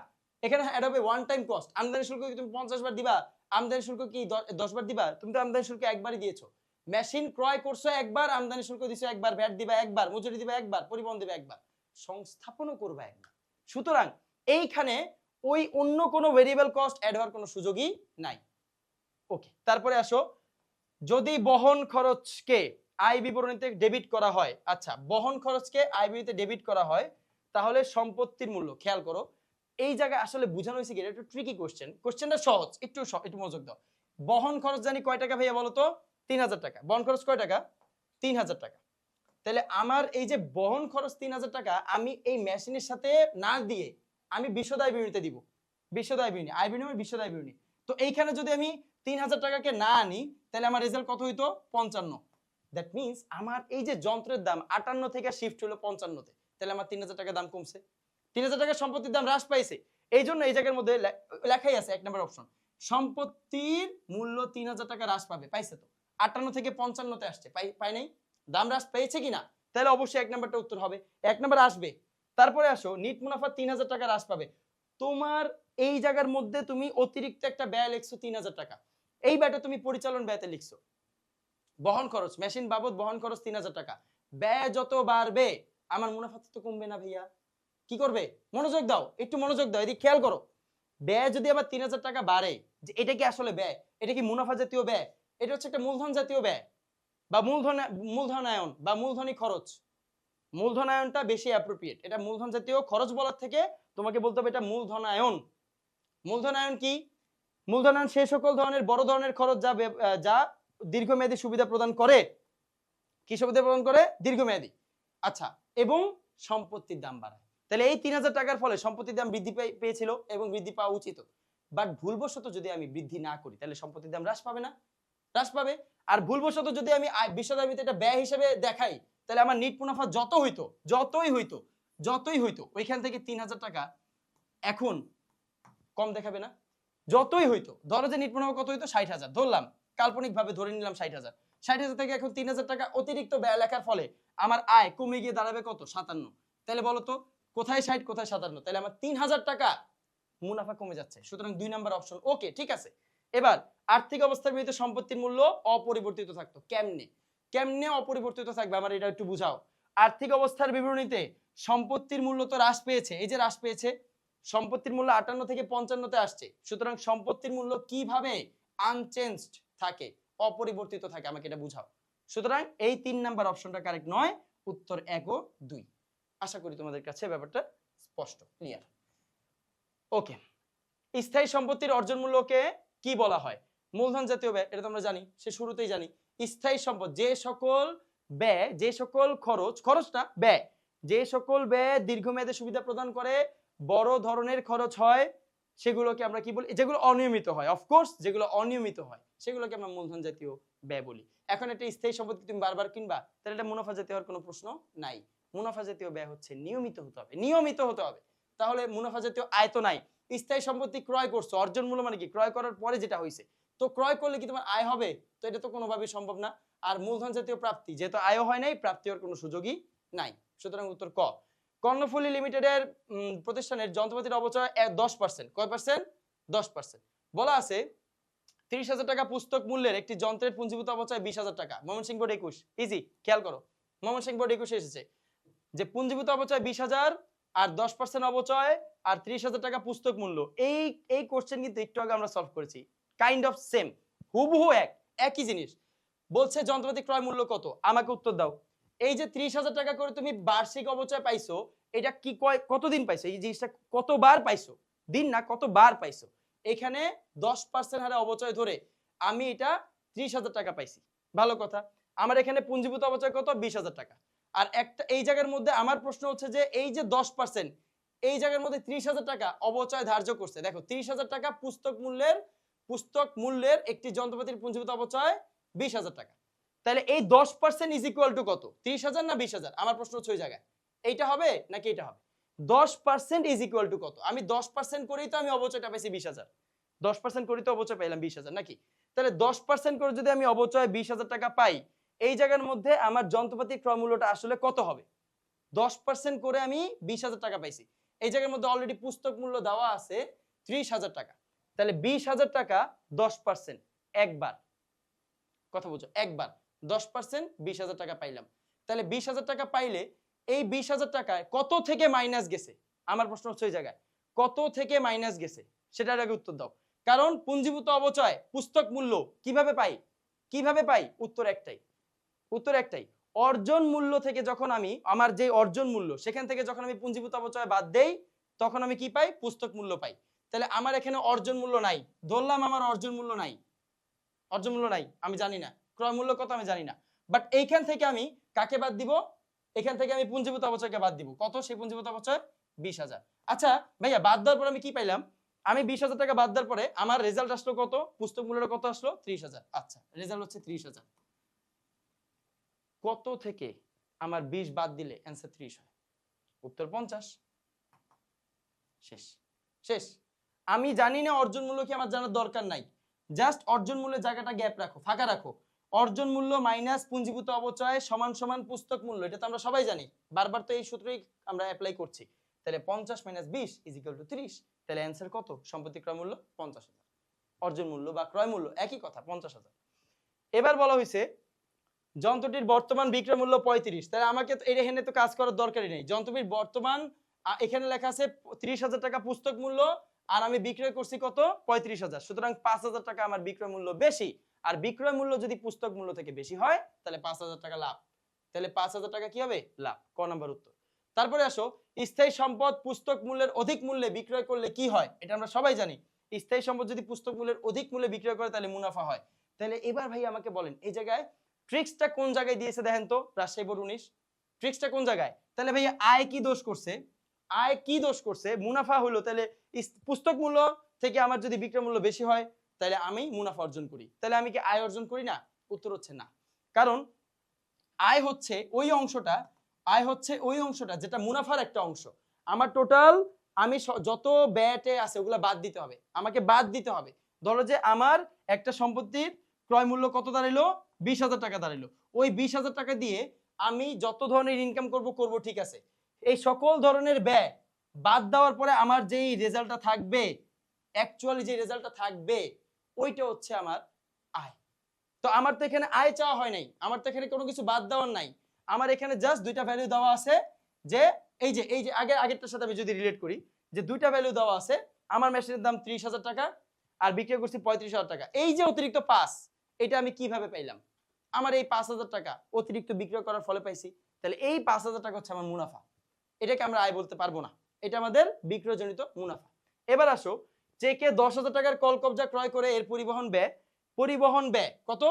এখানে অ্যাড হবে ওয়ান টাইম কস্ট। আমদানি শুল্ক কি তুমি 50 বার দিবা? আমদানি শুল্ক কি 10 বার দিবা? তুমি তো আমদানি শুল্ক একবারই দিয়েছো। মেশিন ক্রয় করছো একবার, আমদানি শুল্ক দিছো একবার, ভ্যাট দিবা একবার, মজুরি দিবা একবার, পরিবহন দিবা একবার, সংস্থাপনও করবা একবার। সুতরাং এইখানে ওই অন্য কোনো ভেরিয়েবল কস্ট অ্যাড হওয়ার কোনো সুযোগই নাই। ওকে, তারপরে আসো, যদি বহন খরচকে আয় বিবরণীতে ডেবিট করা হয়, আচ্ছা বহন খরচকে আয় বিবরণীতে ডেবিট করা হয়, তাহলে সম্পত্তির মূল্য, খেয়াল করো এই জায়গায় আসলে বোঝানো হয়েছে কি, এটা একটু ট্রিকি কোশ্চেন, কোশ্চেনটা সহজ, একটু মনোযোগ দাও। বহন খরচ জানি কয় টাকা ভাইয়া বলো তো? 3000 টাকা। বহন খরচ কয় টাকা? 3000 টাকা। তাহলে আমার এই যে বহন খরচ 3000 টাকা, আমি এই মেশিনের সাথে না দিয়ে আমি বিশদ আয় বিবরণীতে দিব। বিশদ আয় বিবরণী, আয় বিনিময় বিশদ আয় বিবরণী। তো এইখানে যদি আমি 3000 টাকাকে না আনি, তাহলে আমার রেজাল্ট কত হইতো? 55। দ্যাট মিন্স আমার এই যে যন্ত্রের দাম 58 থেকে শিফট হলো 55 তে, তাহলে আমার 3000 টাকা দাম কমছে, 3000 টাকা সম্পত্তির দাম হ্রাস পাইছে। এই জন্য এই জায়গার মধ্যে লেখাই আছে 1 নম্বর অপশন, সম্পত্তির মূল্য 3000 টাকা হ্রাস পাবে। পাইছে তো, 58 থেকে 55 তে আসছে, পাই নাই? দাম হ্রাস পেয়েছে কিনা? তাহলে অবশ্যই 1 নম্বরটা উত্তর হবে, 1 নম্বর আসবে। তারপরে আসো, নিট মুনাফা 3000 টাকা হ্রাস পাবে। তোমার এই জায়গার মধ্যে তুমি অতিরিক্ত একটা ব্যয় লিখছো 3000 টাকা, এই ব্যয়টা তুমি পরিচালন ব্যয়তে লিখছো। বহন খরচ, মেশিন বাবদ বহন খরচ 3000 টাকা, ব্যয় যত বাড়বে আমার মুনাফা তো কমবে না ভাইয়া। কি করবে? মনোযোগ দাও, একটু মনোযোগ দাও, এদিকে খেয়াল করো। ব্যয় যদি আবার 3000 টাকা বাড়ে, যে এটা কি আসলে ব্যয়? এটা কি মুনাফা জাতীয় ব্যয়? এটা হচ্ছে একটা মূলধন জাতীয় ব্যয় বা মূলধনায়ন বা মূলধনী খরচ। মূলধনায়নটা বেশি অ্যাপ্রোপ্রিয়েট, এটা মূলধন জাতীয় খরচ বলার থেকে তোমাকে বলতে হবে এটা মূলধনায়ন। মূলধনায়ন কি? মূলধনায়ন সেই সকল ধরনের বড় ধরনের খরচ যা দীর্ঘমেয়াদী সুবিধা প্রদান করে। কি সুবিধা প্রদান করে? দীর্ঘমেয়াদী। আচ্ছা, এবং সম্পত্তির দাম বাড়ায়। তাহলে এই 3000 টাকার ফলে সম্পত্তির দাম বৃদ্ধি পেয়েছিল এবং বৃদ্ধি পাওয়া উচিত, বাট ভুলবশত যদি আমি বৃদ্ধি না করি, তাহলে সম্পত্তির দাম হ্রাস পাবে না? হ্রাস পাবে। আর ভুলবশত যদি আমি বিশদ আয় বিবরণীতে এটা ব্যয় হিসেবে দেখাই, তাহলে আমার নিট মুনাফা যতই হইতো ওইখান থেকে 3000 টাকা এখন কম দেখাবে না? যতই হইতো, ধরো যে নিট মুনাফা কত হইতো? 60,000 ধরলাম, কাল্পনিকভাবে ধরে নিলাম 60,000। 60,000 থেকে এখন 3000 টাকা অতিরিক্ত ব্যয় লেখার ফলে আমার আয় কমে গিয়ে দাঁড়াবে কত? 57। তাহলে বলো তো কোথায় 60 কোথায় 57? তাহলে আমার 3000 টাকা মুনাফা কমে যাচ্ছে। সুতরাং 2 নাম্বার অপশন ওকে, ঠিক আছে। এবার আর্থিক অবস্থার বিরুদ্ধে সম্পত্তির মূল্য অপরিবর্তিত থাকতো। কেমনে অপরিবর্তিত থাকবে আমার এটা একটু বুঝাও। আর্থিক অবস্থার বিবরণীতে সম্পত্তির মূল্য তো হ্রাস পেয়েছে, এই যে হ্রাস পেয়েছে, সম্পত্তির মূল্য 58 থেকে 55 তে আসছে। সুতরাং সম্পত্তির মূল্য কিভাবে আনচেঞ্জড থাকে, অপরিবর্তিত থাকে, আমাকে এটা বুঝাও। সুতরাং এই 3 নাম্বার অপশনটা কারেক্ট নয়, উত্তর 1 ও 2। আশা করি তোমাদের কাছে ব্যাপারটা স্পষ্ট, ক্লিয়ার। ওকে, স্থায়ী সম্পত্তির অর্জন মূল্যকে কি বলা হয়? মূলধন জাতীয় ব্যয়, এটা তো আমরা জানি, সে শুরুতেই জানি। স্থায়ী সম্পদ, যে সকল ব্যয়, যে সকল খরচ না ব্যয়, যে সকল ব্যয় দীর্ঘমেয়াদী সুবিধা প্রদান করে, বড় ধরনের খরচ হয়, সেগুলোকে আমরা কি বলি? যেগুলো অনিয়মিত হয়, অফকোর্স যেগুলো অনিয়মিত হয় সেগুলোকে আমরা মূলধন জাতীয় ব্যয় বলি। এখন একটা স্থায়ী সম্পত্তি তুমি বারবার কিনবা, তাহলে এটা মুনাফা জাতীয় হওয়ার কোনো প্রশ্ন নাই। মুনাফা জাতীয় ব্যয় হচ্ছে নিয়মিত হতে হবে। তাহলে মুনাফা জাতীয় আয় তো নাই। স্থায়ী সম্পত্তি ক্রয় করছো, অর্জন মূল্য মানে কি? ক্রয় করার পরে যেটা হয়েছে। তো ক্রয় করলে কি তোমার আয় হবে? তো এটা তো কোনোভাবেই সম্ভব না। আর মূলধন জাতীয় প্রাপ্তি, যেহেতু আয় হয় নাই, প্রাপ্তি হওয়ার কোনো সুযোগই নাই। সুতরাং উত্তর ক। কর্ণফুলী লিমিটেডের প্রতিষ্ঠানের যন্ত্রপাতির অপচয় 10%। কয় পার্সেন্ট? 10%। বলা আছে 30,000 টাকা পুস্তক মূল্যের একটি যন্ত্রের পুঞ্জীভূত অপচয় 20,000 টাকা। ময়মনসিংহ বোর্ড 21, ইজি, খেয়াল করো, ময়মনসিংহ বোর্ড 21 এসেছে যে পুঞ্জীভূত অপচয় 20,000 আর 10% অপচয় আর 30,000 টাকা পুস্তক মূল্য। এই কোশ্চেন কিন্তু একটু আগে আমরা সলভ করেছি, কাইন্ড অফ সেম, হুবহু একই জিনিস। বলছে যন্ত্রপাতি ক্রয় মূল্য কত, আমাকে উত্তর দাও। এই যে 30,000 টাকা করে তুমি বার্ষিক অপচয় পাইছো, এটা কি কতদিন পাইছো? এই জিনিসটা কতবার পাইছো? দিন না, কতবার পাইছো? এখানে 10% হারে অপচয় ধরে আমি এটা 30,000 টাকা পাইছি, ভালো কথা। আমার এখানে পুঞ্জীভূত অপচয় কত? 20,000 টাকা। আর একটা এই জায়গার মধ্যে আমার প্রশ্ন হচ্ছে যে এই যে 10%, এই জায়গার মধ্যে 30,000 টাকা অপচয় ধার্য করছে। দেখো 30,000 টাকা পুস্তক মূল্যের একটি যন্ত্রপাতির পুঞ্জীভূত অপচয় 20,000 টাকা। তাহলে এই 10% ইজ ইকুয়াল টু কত? 30,000 না 20,000? আমার প্রশ্ন হচ্ছে ওই জায়গায় এইটা হবে নাকি এটা হবে? 10% ইজ ইকুয়াল টু কত? আমি 10% করেই তো আমি অবচয়টা পাইছি 20,000। 10% করেই তো অবচয় পাইলাম 20,000 নাকি? তাহলে 10% করে যদি আমি অবচয় 20,000 টাকা পাই, এই জায়গার মধ্যে আমার যন্ত্রপাতির ক্রয় মূল্যটা আসলে কত হবে? 10% করে আমি 20,000 টাকা পাইছি। এই জায়গার মধ্যে অলরেডি পুস্তক মূল্য দেওয়া আছে 30,000 টাকা। তাহলে 20,000 টাকা 10% একবার, কথা বুঝো, একবার 10% 20,000 টাকা পাইলাম। তাহলে 20,000 টাকা পাইলে এই 20,000 টাকায় কত থেকে মাইনাস গেছে? আমার প্রশ্ন হচ্ছে ওই জায়গায় কত থেকে মাইনাস গেছে সেটার আগে উত্তর দাও। কারণ পুঞ্জীভূত অবচয় পুস্তক মূল্য কিভাবে পাই উত্তর একটাই অর্জন মূল্য থেকে যখন আমি আমার যে অর্জন মূল্য সেখান থেকে যখন আমি পুঞ্জীভূত অবচয় বাদ দেই তখন আমি কি পাই? পুস্তক মূল্য পাই। তাহলে আমার এখানে অর্জন মূল্য নাই, ধরলাম আমার অর্জন মূল্য নাই, আমি জানি না ক্রয় মূল্য কত, আমি জানি না। বাট এইখান থেকে আমি কাকে বাদ দিব? এখান থেকে আমি পুঞ্জীভূত অবচয়কে বাদ দিব। কত সেই পুঞ্জীভূত অবচয়? 20,000। আচ্ছা ভাইয়া, বাদ দেওয়ার পর আমি কি পাইলাম? আমি 20,000 টাকা বাদ দেওয়ার পরে আমার রেজাল্ট আসলো কত? পুস্তক মূল্যটা কত আসলো? 30,000। আচ্ছা, রেজাল্ট হচ্ছে 30,000। কত থেকে আমার 20 বাদ দিলে অ্যান্সার 30 হয়? উত্তর 50। শেষ। আমি জানি না অর্জন মূল্য কি, আমার জানার দরকার নাই। জাস্ট অর্জন মূল্যের জায়গাটা গ্যাপ রাখো, ফাঁকা রাখো। অর্জন মূল্য মাইনাস পুঞ্জীভূত অবচয় সমান সমান পুস্তক মূল্য, এটা তো আমরা সবাই জানি, বারবার তো এই সূত্রই আমরা অ্যাপ্লাই করছি। তাহলে 50 - 20 = 30। তাহলে অ্যান্সার কত? সম্পত্তি ক্রয় মূল্য 50,000। অর্জন মূল্য বা ক্রয় মূল্য একই কথা, 50,000। এবার বলা হয়েছে যন্ত্রটির বর্তমান বিক্রয় মূল্য 35। তাহলে আমাকে তো এখানে তো কাজ করার দরকারই নেই। যন্ত্রটির বর্তমান এখানে লেখা আছে 30,000 টাকা পুস্তক মূল্য, আর আমি বিক্রয় করছি কত? 35,000। সুতরাং 5,000 টাকা আমার বিক্রয় মূল্য বেশি। আর বিক্রয় মূল্য যদি পুস্তক মূল্য থেকে বেশি হয় তাহলে 5,000 টাকা লাভ। তাহলে 5,000 টাকা কি হবে? লাভ। ক নাম্বার উত্তর। তারপরে আসো, স্থায়ী সম্পদ পুস্তক মূল্যের অধিক মূল্যে বিক্রয় করলে কি হয়? এটা আমরা সবাই জানি। স্থায়ী সম্পদ যদি পুস্তক মূল্যের অধিক মূল্যে বিক্রয় করে তাহলে মুনাফা হয়। তাহলে এবার ভাই আমাকে বলেন, এই জায়গায় ট্রিক্সটা কোন জায়গায় দিয়েছে দেখেন তো? রাজশাহী বোর্ড 19 ট্রিক্সটা কোন জায়গায়? তাহলে ভাই আয় কি দোষ করছে? মুনাফা হলো। তাহলে পুস্তক মূল্য থেকে আমার যদি বিক্রয় মূল্য বেশি হয় তাহলে আমি মুনাফা অর্জন করি। তাহলে আমি কি আয় অর্জন করি না? উত্তর হচ্ছে না। কারণ আয় হচ্ছে ওই অংশটা যেটা মুনাফার একটা অংশ। আমার টোটাল আমি যত ব্যয়তে আছে ওগুলা বাদ দিতে হবে, আমাকে বাদ দিতে হবে। ধরো যে আমার একটা সম্পত্তির ক্রয় মূল্য কত দাঁড়াইলো? 20,000 টাকা দাঁড়াইলো। ওই 20,000 টাকা দিয়ে আমি যত ধরনের ইনকাম করব, ঠিক আছে। এই সকল ধরনের ব্যয় বাদ দেওয়ার পরে আমার যেই রেজাল্টটা থাকবে, অ্যাকচুয়ালি যে রেজাল্টটা থাকবে ওইটা হচ্ছে আমার আয়। তো আমার তো এখানে আয় চাওয়া হয় নাই, আমার তো এখানে কোনো কিছু বাদ দেওয়ার নাই। আমার এখানে জাস্ট দুইটা ভ্যালু দেওয়া আছে, যে এই যে আগেরটার সাথে আমি যদি রিলেট করি, যে দুইটা ভ্যালু দেওয়া আছে। আমার মেশিনের দাম 30,000 টাকা আর বিক্রি করছি 35,000 টাকা। এই যে অতিরিক্ত 5, এটা আমি কিভাবে পাইলাম? আমার এই 5,000 টাকা অতিরিক্ত বিক্রয় করার ফলে পাইছি। তাহলে এই 5,000 টাকা হচ্ছে আমার মুনাফা। এটাকে আমরা আয় বলতে পারবো না, এটা আমাদের বিক্রয়জনিত মুনাফা। এবার আসো, চেকে 10,000 টাকার কলকবজা ক্রয় করে এর পরিবহন ব্যয় কত?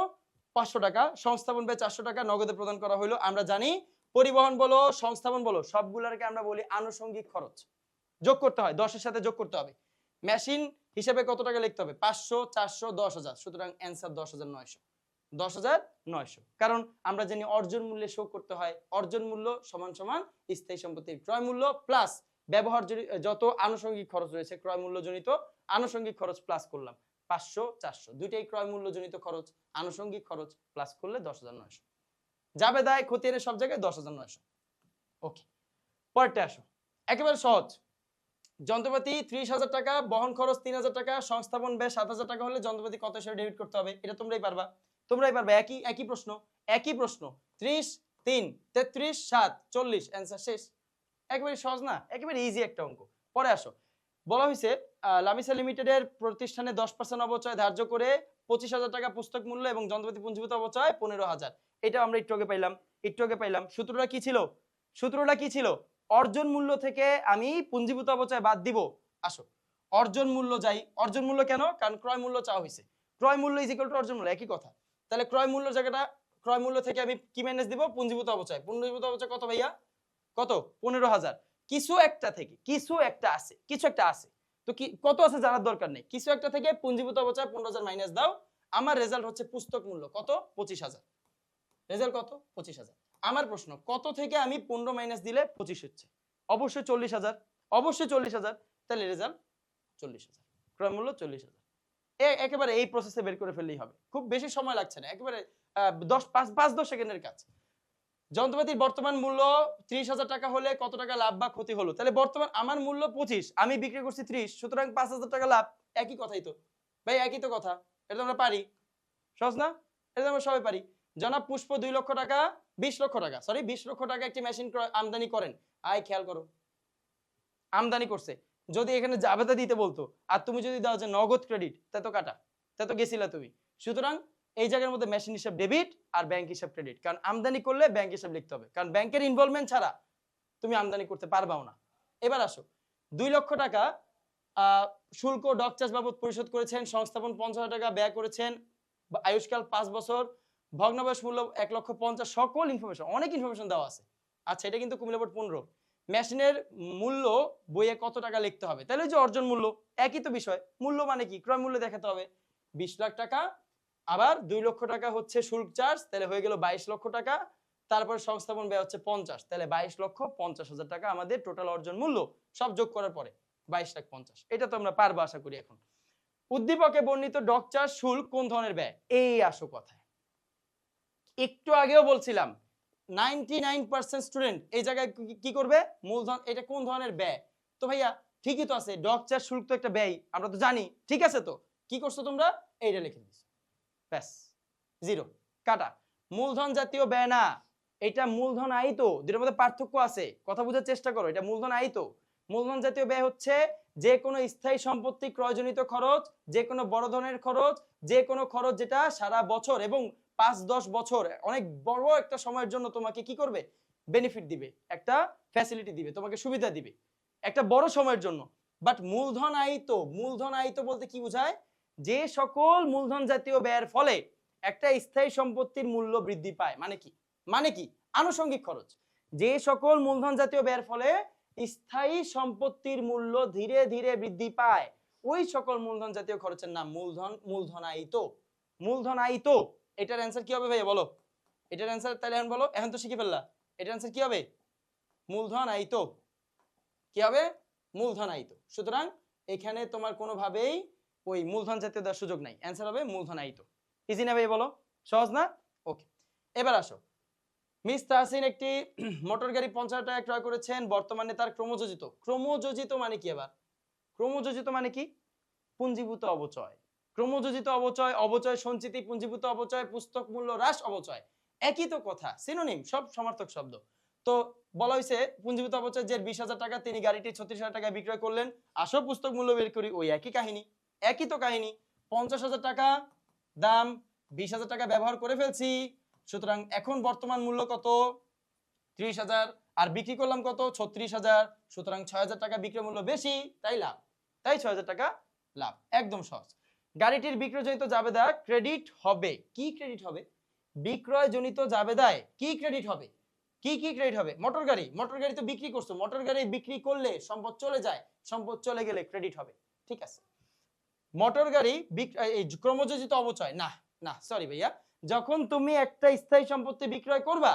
500 টাকা। সংস্থাপন ব্যয় 400 টাকা নগদে প্রদান করা হলো। আমরা জানি পরিবহন বলো, সংস্থাপন বলো, সবগুলোকে আমরা বলি আনুষঙ্গিক খরচ। যোগ করতে হয়, 10 এর সাথে যোগ করতে হবে। মেশিন হিসেবে কত টাকা লিখতে হবে? 500, 400, 10,000। সুতরাং অ্যান্সার 10,900। 10,900। কারণ আমরা জানি অর্জন মূল্যে শো করতে হয়, অর্জন মূল্য সমান সমান স্থায়ী সম্পত্তির ক্রয় মূল্য প্লাস ব্যবহার যত আনুষঙ্গিক খরচ রয়েছে, ক্রয় মূল্য জনিত আনুষঙ্গিক খরচ প্লাস করলাম। 500, 400 দুইটাই ক্রয় মূল্য জনিত খরচ, আনুষঙ্গিক খরচ প্লাস করলে 10,900। যাবে দায় ক্ষতি এর সব জায়গায় 10,900। ওকে, পরেরটা আসো, একেবারে সহজ। যন্ত্রপাতি 30,000 টাকা, বহন খরচ 3,000 টাকা, সংস্থাপন ব্যয় 7,000 টাকা হলে যন্ত্রপাতি কত হিসেবে ডেবিট করতে হবে? এটা তোমরাই পারবা। একই প্রশ্ন। 30, 3, 33, 7, 40। অ্যান্সার শেষ। একেবারে সহজ না? একেবারে ইজি একটা অঙ্ক। পরে আসো, বলা হয়েছে লামিসা লিমিটেডের প্রতিষ্ঠানে 10% অবচয় ধার্য করে 25,000 টাকা পুস্তক মূল্য এবং যন্ত্রপাতি পুঞ্জীভূত অবচয় 15,000। এটা আমরা একটু আগে পাইলাম। সূত্রটা কি ছিল? অর্জন মূল্য থেকে আমি পুঞ্জীভূত অবচয় বাদ দিব। আসো, অর্জন মূল্য যাই। অর্জন মূল্য কেন? কারণ ক্রয় মূল্য চাওয়া হয়েছে। ক্রয় মূল্য = অর্জন মূল্য, একই কথা। তাহলে ক্রয় মূল্য থেকে আমি কি মাইনাস দিব? পুঞ্জীভূত অবচয়। পুঞ্জীভূত অবচয় কত ভাইয়া? কত? 15,000। কিছু একটা আছে। তো কি কত আছে জানার দরকার নেই, কিছু একটা থেকে পুঞ্জীভূত অবচয় 15,000 মাইনাস দাও। আমার রেজাল্ট হচ্ছে পুস্তক মূল্য কত? 25,000। রেজাল্ট কত? 25,000। আমার প্রশ্ন, কত থেকে আমি 15 মাইনাস দিলে 25 হচ্ছে? অবশ্যই 40,000। তাহলে রেজাল্ট 40,000, ক্রয় মূল্য 40,000। একেবারে এই প্রসেসে বের করে ফেললেই হবে, খুব বেশি সময় লাগছে না, একেবারে 5-10 সেকেন্ডের কাজ। যন্ত্রপাতির বর্তমান মূল্য 30,000 টাকা হলে কত টাকা লাভ বা ক্ষতি হলো? তাহলে বর্তমান আমার মূল্য 25, আমি বিক্রি করছি 30, সুতরাং 5,000 টাকা লাভ। একই কথাই তো ভাই, একই তো কথা। এটা তো আমরা পারি, সহজ না? এটা আমরা সবাই পারি। জনাব পুষ্প 20 লক্ষ টাকা একটি মেশিন আমদানি করেন। খেয়াল করো, আমদানি করছে। যদি এখানে জাবেদা দিতে বলতো আর তুমি যদি দাও যে নগদ ক্রেডিট, তা তো কাটা, তা তো গেছিলা তুমি। সুতরাং এই জায়গার মধ্যে মেশিন হিসাব ডেবিট আর ব্যাংক হিসাব ক্রেডিট, কারণ আমদানি করলে ব্যাংক হিসাব লিখতে হবে, কারণ ব্যাংকের ইনভলভমেন্ট ছাড়া তুমি আমদানি করতে পারবাও না। এবার আসো, 2 লক্ষ টাকা শুল্ক ডক চার্জ বাবদ পরিশোধ করেছেন, সংস্থাপন 50,000 টাকা ব্যয় করেছেন, আয়ুষ্কাল 5 বছর, ভগ্নাবশেষ মূল্য 1,50,000, সকল ইনফরমেশন, অনেক ইনফরমেশন দেওয়া আছে। আচ্ছা, এটা কিন্তু কুমিল্লা বোর্ড 15। মেশিনের মূল্য বইয়ে কত টাকা লিখতে হবে, তাহলে যে অর্জন মূল্য একই তো বিষয়, মূল্য মানে কি, ক্রয় মূল্য দেখাতে হবে 20 লাখ টাকা, আবার 2 লক্ষ টাকা হচ্ছে শুল্ক চার্জ, তাহলে হয়ে গেল 22 লক্ষ টাকা, তারপর সংস্থাপন ব্যয় হচ্ছে 50, তাহলে 22,50,000 টাকা আমাদের টোটাল অর্জন মূল্য, সব যোগ করার পরে 22,50,000। এটা তো আমরা পারবো আশা করি। এখন উদ্দীপকে বর্ণিত ডক চার্জ শুল্ক কোন ধরনের ব্যয়, এই আসো কথায়। একটু আগেও বলছিলাম 99% স্টুডেন্ট এই জায়গায় কি করবে, মূলধন, এটা কোন ধরনের ব্যয়। তো ভাইয়া ঠিকই তো আছে, ডক চার্জ শুল্ক তো একটা ব্যয়, আমরা তো জানি, ঠিক আছে। তো কি করছো তোমরা, এইটা লিখে দিছো, ব্যাস, 0, কাটা। মূলধন জাতীয় ব্যয় না, এটা মূলধন আয়িত, দুটোর মধ্যে পার্থক্য আছে, কথা বোঝার চেষ্টা করো। এটা মূলধন আয়িত। মূলধন জাতীয় ব্যয় হচ্ছে যে কোনো স্থায়ী সম্পত্তি ক্রয়জনিত খরচ, যে কোনো বড় ধরনের খরচ, যে কোনো খরচ যেটা সারা বছর এবং 5-10 বছর অনেক বড় একটা সময়ের জন্য তোমাকে কি করবে, বেনিফিট দিবে, একটা ফ্যাসিলিটি দিবে, তোমাকে সুবিধা দিবে একটা বড় সময়ের জন্য। বাট মূলধন আয়িত, মূলধন আয়িত বলতে কি বোঝায়, যে সকল মূলধন জাতীয় ব্যয়ের ফলে একটা স্থায়ী সম্পত্তির মূল্য বৃদ্ধি পায়। মানে কি, মানে কি, আনুষঙ্গিক খরচ। যে সকল মূলধন জাতীয় ব্যয়ের ফলে স্থায়ী সম্পত্তির মূল্য ধীরে ধীরে বৃদ্ধি পায়, ওই সকল মূলধন জাতীয় খরচের নাম মূলধন, মূলধনায়িত, মূলধনায়িত। এটার অ্যান্সার কি হবে ভাইয়া বলো, এটার অ্যান্সার তাহলে এখন বলো, এখন তো শিখে ফেললা, এটার অ্যান্সার কি হবে, মূলধনায়িত। কি হবে, মূলধনায়িত। সুতরাং এখানে তোমার কোনোভাবেই ওই মূলধন জাতীয় দেওয়ার সুযোগ নাই, অ্যান্সার হবে মূলধনায়িত। ইজি না ভাই বলো, সহজ না? ওকে, এবার আসো। মিস তাহসিন একটি মোটর গাড়ি 50,000 টাকা ক্রয় করেছেন, বর্তমানে তার ক্রমযোজিত, ক্রমযোজিত মানে কি, আবার ক্রমযোজিত মানে কি, পুঞ্জীভূত অবচয়। ক্রমযোজিত অবচয়, অবচয় সঞ্চিতি, পুঞ্জীভূত অবচয়, পুস্তক মূল্য হ্রাস, অবচয়, একই তো কথা, সিনোনিম, সব সমার্থক শব্দ। তো বলা হয়েছে পুঞ্জীভূত অবচয়, যে 20,000 টাকা তিনি গাড়িটি 36,000 টাকায় বিক্রয় করলেন, আসো পুস্তক মূল্য বের করি, ওই একই কাহিনী, একই তো কাহিনী। 50,000 টাকা দাম, 20,000 টাকা ব্যবহার করে ফেলছি, সুতরাং এখন বর্তমান মূল্য কত, 30,000, আর বিক্রি করলাম কত, 36,000, সুতরাং 6,000 টাকা বিক্রয় মূল্য বেশি, তাই লাভ, তাই 6,000 টাকা লাভ, একদম সহজ। গাড়িটির বিক্রয়জনিত জাবেদা ক্রেডিট হবে, কি ক্রেডিট হবে, বিক্রয়জনিত জাবেদায় কি ক্রেডিট হবে, কি কি ক্রেডিট হবে, মোটর গাড়ি, মোটর গাড়ি তো বিক্রি করছো, মোটর গাড়ি বিক্রি করলে সম্পদ চলে যায়, সম্পদ চলে গেলে ক্রেডিট হবে, ঠিক আছে। মোটর গাড়ি এই ক্রমযোজিত অবচয় না, না সরি ভাইয়া, যখন তুমি একটা স্থায়ী সম্পত্তি বিক্রয় করবা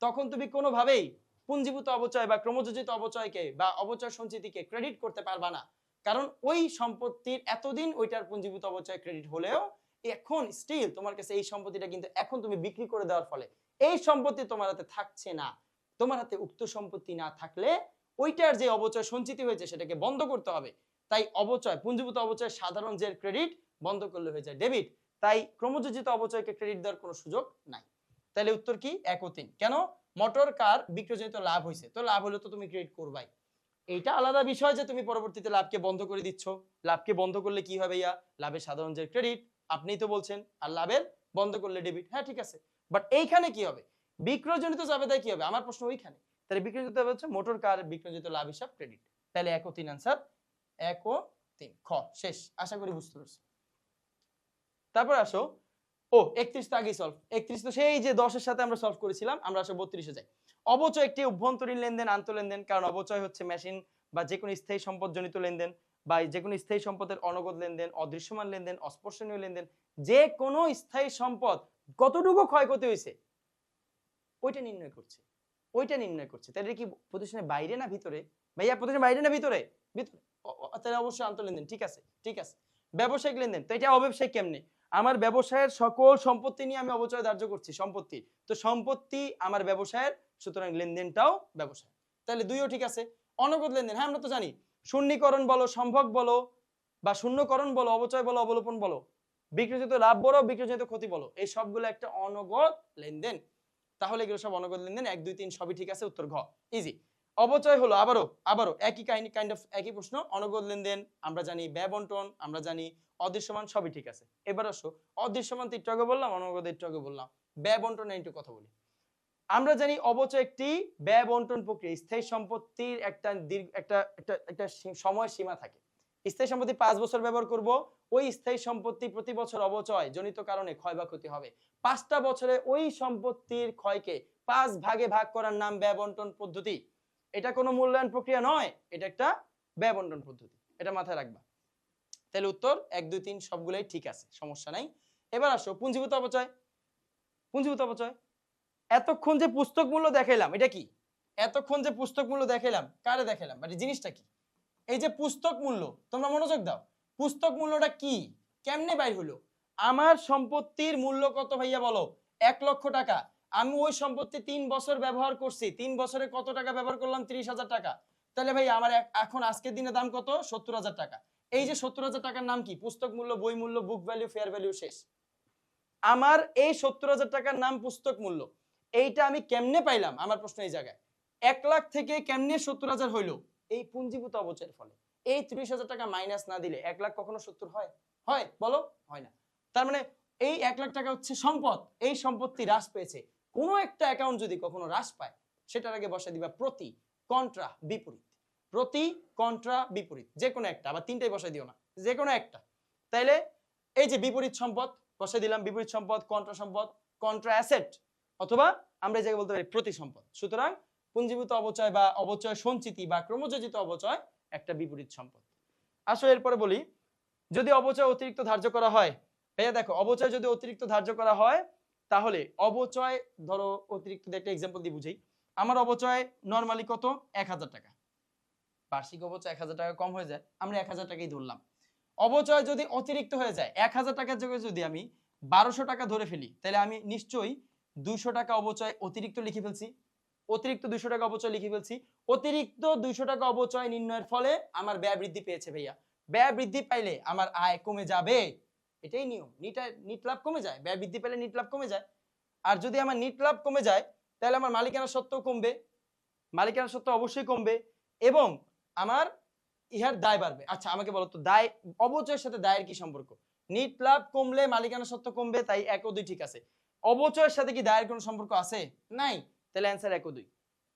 তখন তুমি কোনোভাবেই পুঞ্জীভূত অবচয় বা ক্রমযোজিত অবচয়কে বা অবচয় সঞ্চিতিকে ক্রেডিট করতে পারবা না, কারণ ওই সম্পত্তির এতদিন ওইটার পুঞ্জীভূত অবচয় ক্রেডিট হলেও এখন স্টিল তোমার কাছে এই সম্পত্তিটা কিন্তু এখন তুমি বিক্রি করে দেওয়ার ফলে এই সম্পত্তি তোমার হাতে থাকছে না। তোমার হাতে উক্ত সম্পত্তি না থাকলে ওইটার যে অবচয় সঞ্চিতি হয়েছে সেটাকে বন্ধ করতে হবে। তাই অবচয়, পুঞ্জীভূত অবচয় সাধারণ যে ক্রেডিট, বন্ধ করলে হয়ে যায় ডেবিট। তাই ক্রমযোজিত অবচয়কে ক্রেডিট দেওয়ার কোনো সুযোগ নাই। তাহলে উত্তর কি, 1 ও 3। কেন, মোটর কার বিক্রয়জনিত লাভ হয়েছে, তো লাভ হলে তো তুমি ক্রেডিট করবাই। এইটা আলাদা বিষয় যে তুমি পরবর্তীতে লাভকে বন্ধ করে দিচ্ছ, লাভকে বন্ধ করলে কি হবে, ইয়া লাভের সাধারণ যে ক্রেডিট আপনিই তো বলছেন, আর লাভের বন্ধ করলে ডেবিট, হ্যাঁ ঠিক আছে। বাট এইখানে কি হবে, বিক্রয়জনিত জাবেদায় কি হবে, আমার প্রশ্ন ওইখানে। তাহলে বিক্রয়জনিত হচ্ছে মোটর কার বিক্রয়জনিত লাভ হিসাব ক্রেডিট। তাহলে 1 ও 3 আনসার, 1 ও 3 খ শেষ, আশা করি বুঝতে পারছো। তারপর আসো, ও 31 তো আগেই সলভ, 31 তো সেই যে 10 এর সাথে আমরা সলভ করেছিলাম, আমরা আসো 32 এ যাই। অবচয় একটি অভ্যন্তরীণ লেনদেন, আন্তঃলেনদেন, কারণ অবচয় হচ্ছে মেশিন বা যে কোনো স্থায়ী সম্পদ জনিত লেনদেন বা যে কোনো স্থায়ী সম্পদের অনগদ লেনদেন, অদৃশ্যমান লেনদেন, অস্পর্শনীয় লেনদেন, যে কোনো স্থায়ী সম্পদ কতটুকু ক্ষয়ক্ষতি হয়েছে ওইটা নির্ণয় করছে, ওইটা নির্ণয় করছে। তাহলে কি প্রতিষ্ঠানের বাইরে না ভিতরে, ভাইয়া প্রতিষ্ঠানের বাইরে না ভিতরে, ভিতরে, তাহলে অবশ্যই আন্তঃলেনদেন, ঠিক আছে ঠিক আছে। ব্যবসায়িক লেনদেন, তো এটা অব্যবসায়িক কেমনে, আমার ব্যবসায়ের সকল সম্পত্তি নিয়ে আমি অবচয় ধার্য করছি, সম্পত্তি, তো সম্পত্তি আমার ব্যবসায়ের, সুতরাং লেনদেনটাও ব্যবসায়, তাহলে 2ও ঠিক আছে। অনগদ লেনদেন, হ্যাঁ আমরা তো জানি, শূন্যীকরণ বলো, সম্ভব বলো বা শূন্যকরণ বলো, অবচয় বলো, অবলোপন বলো, বিক্রয়জনিত লাভ বলো, বিক্রয়জনিত ক্ষতি বলো, এই সবগুলো একটা অনগদ লেনদেন। তাহলে এগুলো সব অনগদ লেনদেন, 1 2 3 সবই ঠিক আছে, উত্তর ঘ, ইজি। অবচয় হলো আবারও একই কাহিনী, কাইন্ড অফ একই প্রশ্ন। অনগদ লেনদেন আমরা জানি, ব্যয় বন্টন আমরা জানি, অদৃশ্যমান সবই ঠিক আছে। এবার আসো অদৃশ্যমান তো একটু আগে বললাম, অনগদ একটু আগে বললাম, ব্যয় বন্টনের একটু কথা বলি। আমরা জানি অবচয় একটি ব্যয় বন্টন প্রক্রিয়া। স্থায়ী সম্পত্তির একটা একটা সময় সীমা থাকে। স্থায়ী সম্পত্তি 5 বছর ব্যবহার করব, ওই স্থায়ী সম্পত্তি প্রতি বছর অবচয় জনিত কারণে ক্ষয় বা ক্ষতি হবে। 5টা বছরে ওই সম্পত্তির ক্ষয়কে 5 ভাগে ভাগ করার নাম ব্যয় বন্টন পদ্ধতি। এটা কোনো মূল্যায়ন প্রক্রিয়া নয়, এটা একটা ব্যয় বন্টন পদ্ধতি, এটা মাথায় রাখবা। তাহলে উত্তর 1 2 3 সবগুলাই ঠিক আছে, সমস্যা নাই। এবার আসো পুঞ্জীভূত অপচয়। পুঞ্জীভূত অপচয়, এতক্ষণ যে পুস্তক মূল্য দেখাইলাম এটা কি? এতক্ষণ যে পুস্তক মূল্য দেখাইলাম, কারে দেখাইলাম, মানে জিনিসটা কি? এই যে পুস্তক মূল্য, তোমরা মনোযোগ দাও, পুস্তক মূল্যটা কি, কেমনে বাইর হলো? আমার সম্পত্তির মূল্য কত ভাইয়া বলো? 1 লক্ষ টাকা। আমি ওই সম্পত্তি 3 বছর ব্যবহার করছি, 3 বছরে কত টাকা ব্যবহার করলাম? 30,000 টাকা। তাহলে ভাই আমার এখন আজকের দিনে দাম কত? 70,000 টাকা। এই যে 70,000 টাকার নাম কি? পুস্তক মূল্য, বই মূল্য, বুক ভ্যালু, ফেয়ার ভ্যালু, শেষ। আমার এই 70,000 টাকার নাম পুস্তক মূল্য। এইটা আমি কেমনে পাইলাম? আমার প্রশ্ন এই জায়গায়, 1 লাখ থেকে কেমনে 70,000 হইলো? এই পুঞ্জীভূত অবচয়ের ফলে। এই 30,000 টাকা মাইনাস না দিলে 1 লাখ কখনো 70 হয়? হয় বলো? হয় না। তার মানে এই 1 লাখ টাকা হচ্ছে সম্পদ, এই সম্পত্তি হ্রাস পেয়েছে। কোনো একটা অ্যাকাউন্ট যদি কখনো হ্রাস পায়, সেটার আগে বসায় দিবা প্রতি, কন্ট্রা, বিপরীত। প্রতি, কন্ট্রা, বিপরীত, যে কোনো একটা, আবার 3টাই বসায় দিও না, যে কোনো একটা। তাইলে এই যে বিপরীত সম্পদ বসায় দিলাম, বিপরীত সম্পদ, কন্ট্রা সম্পদ, কন্ট্রা অ্যাসেট, অথবা আমরা এই জায়গায় বলতে পারি প্রতি সম্পদ। সুতরাং পুঞ্জীভূত অবচয় বা অবচয় সঞ্চিতি বা ক্রমযোজিত অবচয় একটা বিপরীত সম্পদ। আসো এরপরে বলি, যদি অবচয় অতিরিক্ত ধার্য করা হয়, ভাইয়া দেখো অবচয় যদি অতিরিক্ত ধার্য করা হয়, তাহলে অবচয়, ধরো অতিরিক্ত একটা এক্সাম্পল দিয়ে বুঝাই। আমার অবচয় নরমালি কত? 1,000 টাকা। বার্ষিক অবচয় 1,000 টাকা কম হয়ে যায়, আমরা 1,000 টাকাই ধরলাম। অবচয় যদি অতিরিক্ত হয়ে যায়, 1,000 টাকার জায়গায় যদি আমি 1200 টাকা ধরে ফেলি, তাহলে আমি নিশ্চয়ই 200 টাকা অবচয় অতিরিক্ত লিখে ফেলছি। অতিরিক্ত 200 টাকা অবচয় লিখে ফেলছি। অতিরিক্ত 200 টাকা অবচয় নির্ণয়ের ফলে আমার ব্যয় বৃদ্ধি পেয়েছে ভাইয়া। ব্যয় বৃদ্ধি পাইলে আমার আয় কমে যাবে, এটাই নিয়ম। নিট লাভ কমে যায়, ব্যয় বৃদ্ধি পেলে নিট লাভ কমে যায়। আর যদি আমার নিট লাভ কমে যায়, তাহলে আমার মালিকানা সত্ত্ব কমবে, মালিকানা সত্ত্ব অবশ্যই কমবে, এবং আমার ইহার দায় বাড়বে। আচ্ছা আমাকে বলো তো, দায়, অবচয়ের সাথে দায়ের কি সম্পর্ক? নিট লাভ কমলে মালিকানা সত্ত্ব কমবে, তাই 1 ও 2 ঠিক আছে। অবচয়ের সাথে কি দায়ের কোনো সম্পর্ক আছে? নাই। তাহলে অ্যান্সার 1 ও 2,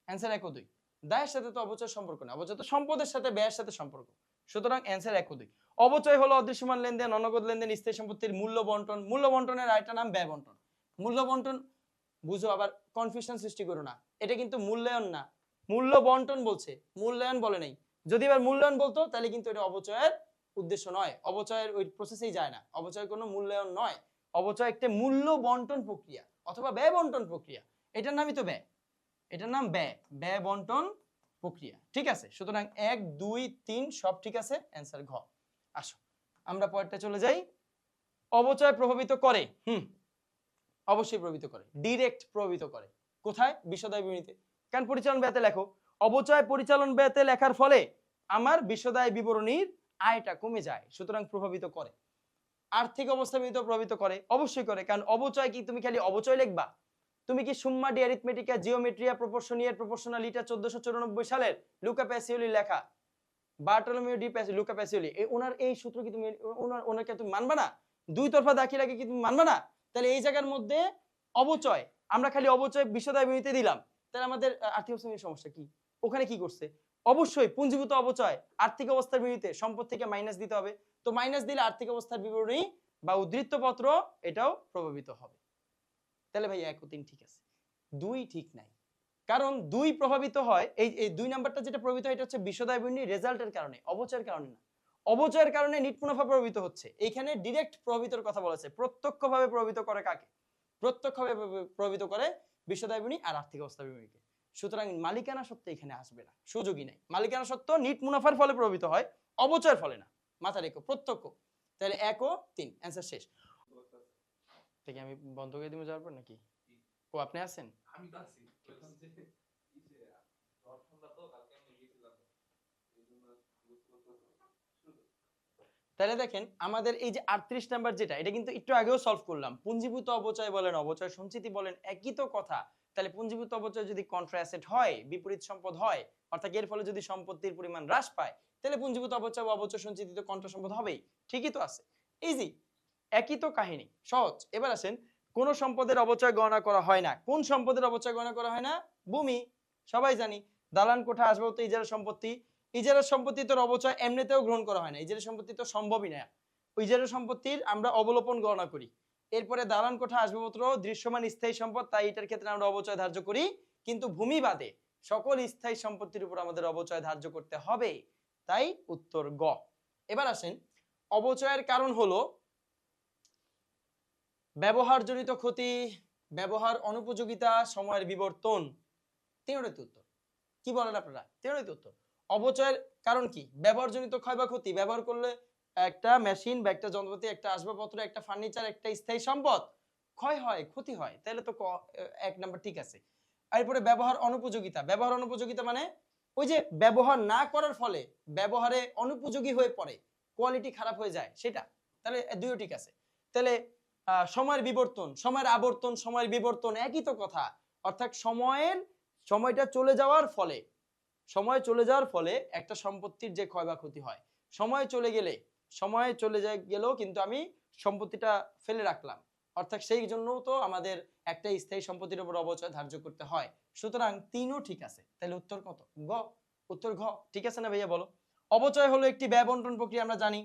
অ্যান্সার 1 ও 2। দায়ের সাথে তো অবচয়ের সম্পর্ক না, অবচয় তো সম্পদের সাথে ব্যয়ের সাথে সম্পর্ক। সুতরাং অ্যান্সার 1 ও 2। অবচয় হলো অদৃশ্যমান লেনদেন, অনগদ লেনদেন, স্থায়ী সম্পত্তির মূল্য বন্টন। মূল্য বন্টনের আরেকটা নাম ব্যয় বন্টন। মূল্য বন্টন বুঝো, আবার কনফিউশন সৃষ্টি করো না, এটা কিন্তু মূল্যায়ন না, মূল্য বন্টন বলছে, মূল্যায়ন বলে নাই। যদি এবার মূল্যায়ন বলতো, তাহলে কিন্তু এটা অবচয়ের উদ্দেশ্য নয়, অবচয়ের ওই প্রসেসেই যায় না, অবচয় কোনো মূল্যায়ন নয়। অবচয় একটা মূল্য বন্টন প্রক্রিয়া অথবা ব্যয় বন্টন প্রক্রিয়া, এটার নামই তো ব্যয়, এটার নাম ব্যয়, ব্যয় বন্টন প্রক্রিয়া। ঠিক আছে, সুতরাং 1 2 3 সব ঠিক আছে, অ্যান্সার ঘ। আসো আমরা পরেরটা চলে যাই। অবচয় প্রভাবিত করে, অবশ্যই প্রভাবিত করে, ডিরেক্ট প্রভাবিত করে। কোথায়? বিশদায় বিবরণীতে। কারণ পরিচালন ব্যয়তে লেখো, অবচয় পরিচালন ব্যয়তে লেখার ফলে আমার বিশদায় বিবরণীর আয়টা কমে যায়, সুতরাং প্রভাবিত করে। আর্থিক অবস্থা বিবরণীতে প্রভাবিত করে, অবশ্যই করে, কারণ অবচয় কি তুমি খালি অবচয় লিখবা? তুমি কি সুম্মা ডি অ্যারিথমেটিকা জিওমেট্রিয়া প্রপোর্শনিয়ার প্রপোর্শনালিটা 1494 সালের লুকা প্যাসিওলি লেখা, বার্টলোমিও ডি লুকা প্যাসিওলি, ওনার এই সূত্র কি তুমি ওনাকে তুমি মানবা না? দুই তরফা দাখিলাকে কি তুমি মানবা না? তাহলে এই জায়গার মধ্যে অবচয়, আমরা খালি অবচয় বিশদায় বিবরণীতে দিলাম, তাহলে আমাদের আর্থিক অবস্থার সমস্যা কি? ওখানে কি করছে? অবশ্যই পুঞ্জীভূত অবচয় আর্থিক অবস্থার বিবরণীতে সম্পদ থেকে মাইনাস দিতে হবে, তো মাইনাস দিলে আর্থিক অবস্থার বিবরণী বা উদ্ধৃত্ত পত্র এটাও প্রভাবিত হবে। তাহলে ভাই 1 ও 3 ঠিক আছে, 2 ঠিক নাই, কারণ 2 প্রভাবিত হয়, এই 2 নাম্বারটা যেটা প্রভাবিত হয় এটা হচ্ছে বিশদায় বিবরণী রেজাল্টের কারণে, অবচয়ের কারণে না। অবচয়ের কারণে নিট মুনাফা প্রভাবিত হচ্ছে, এইখানে ডিরেক্ট প্রভাবিতর কথা বলা আছে। প্রত্যক্ষভাবে প্রভাবিত করে কাকে? প্রত্যক্ষভাবে প্রভাবিত করে বিশদায় বিবরণী আর আর্থিক অবস্থা বিবরণীকে। সুতরাং মালিকানা সত্ত্ব এখানে আসবে না, সুযোগই নাই। মালিকানা সত্ত্ব নিট মুনাফার ফলে প্রভাবিত হয়, অবচয়ের ফলে না, মাথা রেখো, প্রত্যক্ষ। তাহলে 1 ও 3 অ্যান্সার শেষ। ঠিক আমি বন্ধ করে দিব যাওয়ার পর নাকি? ও আপনি আছেন? আমি তো আছি, বললাম যে ইসে ঝড় ঠান্ডা তো কালকে আমি গিয়েছিলাম, এই জন্য বুঝতে পারতেছি। তাহলে দেখেন আমাদের এই যে 38 নাম্বার যেটা, এটা কিন্তু একটু আগেও সলভ করলাম। পুঞ্জীভূত অপচয় বলেন, অপচয় সঞ্চিতি বলেন, একই তো কথা। তাহলে পুঞ্জীভূত অপচয় যদি কন্ট্রা অ্যাসেট হয়, বিপরীত সম্পদ হয়, অর্থাৎ এর ফলে যদি সম্পত্তির পরিমাণ হ্রাস পায়, তাহলে পুঞ্জীভূত অপচয় বা অপচয় সঞ্চিতি তো কন্ট্রা সম্পদ হবেই। ঠিকই তো আছে, ইজি, একই তো কাহিনী, সহজ। এবার আসেন, কোন সম্পদের অপচয় গণনা করা হয় না। কোন সম্পদের অপচয় গণনা করা হয় না? ভূমি, সবাই জানি। দালান কোঠা, আসবাবপত্র, ইজারা সম্পত্তি। ইজারা সম্পত্তি তোর অপচয় এমনিতেও গ্রহণ করা হয় না, ইজারা সম্পত্তি তো সম্ভবই না। ইজারা সম্পত্তির আমরা অবলোপন গণনা করি। এরপরে দালান কোঠা, আসবাবপত্র দৃশ্যমান স্থায়ী সম্পদ, তাই এটার ক্ষেত্রে আমরা অপচয় ধার্য করি। কিন্তু ভূমি বাদে সকল স্থায়ী সম্পত্তির উপর আমাদের অপচয় ধার্য করতে হবে। তাই উত্তর গ। এবার আসেন, অপচয়ের কারণ হলো ব্যবহারজনিত ক্ষতি, ব্যবহার অনুপযোগিতা, সময়ের বিবর্তন। তিনটাই তো উত্তর। কি বলেন আপনারা? তিনটাই তো উত্তর। অপচয়ের কারণ কি? ব্যবহারজনিত ক্ষয় বা ক্ষতি। ব্যবহার করলে একটা মেশিন বা একটা যন্ত্রপাতি, একটা আসবাবপত্র, একটা ফার্নিচার, একটা স্থায়ী সম্পদ ক্ষয় হয়, ক্ষতি হয়, তাহলে তো এক নাম্বার ঠিক আছে। এরপরে ব্যবহার অনুপযোগিতা। ব্যবহার অনুপযোগিতা মানে ওই যে ব্যবহার না করার ফলে ব্যবহারে অনুপযোগী হয়ে পড়ে, কোয়ালিটি খারাপ হয়ে যায়, সেটা। তাহলে দুইও ঠিক আছে। তাহলে সময়ের বিবর্তন, সময়ের আবর্তন, সময়ের বিবর্তন একই তো কথা। অর্থাৎ সময়টা চলে যাওয়ার ফলে, সময় চলে যাওয়ার ফলে একটা সম্পত্তির যে ক্ষয় বা ক্ষতি হয়। সময় চলে গেলেও কিন্তু আমি সম্পত্তিটা ফেলে রাখলাম, অর্থাৎ সেই জন্য তো আমাদের একটা স্থায়ী সম্পত্তির উপর অবচয় ধার্য করতে হয়। সুতরাং তিনও ঠিক আছে। তাহলে উত্তর কত? গ। উত্তর ঘ। ঠিক আছে না ভাইয়া? বলো। অবচয় হলো একটি ব্যয় বন্টন প্রক্রিয়া, আমরা জানি।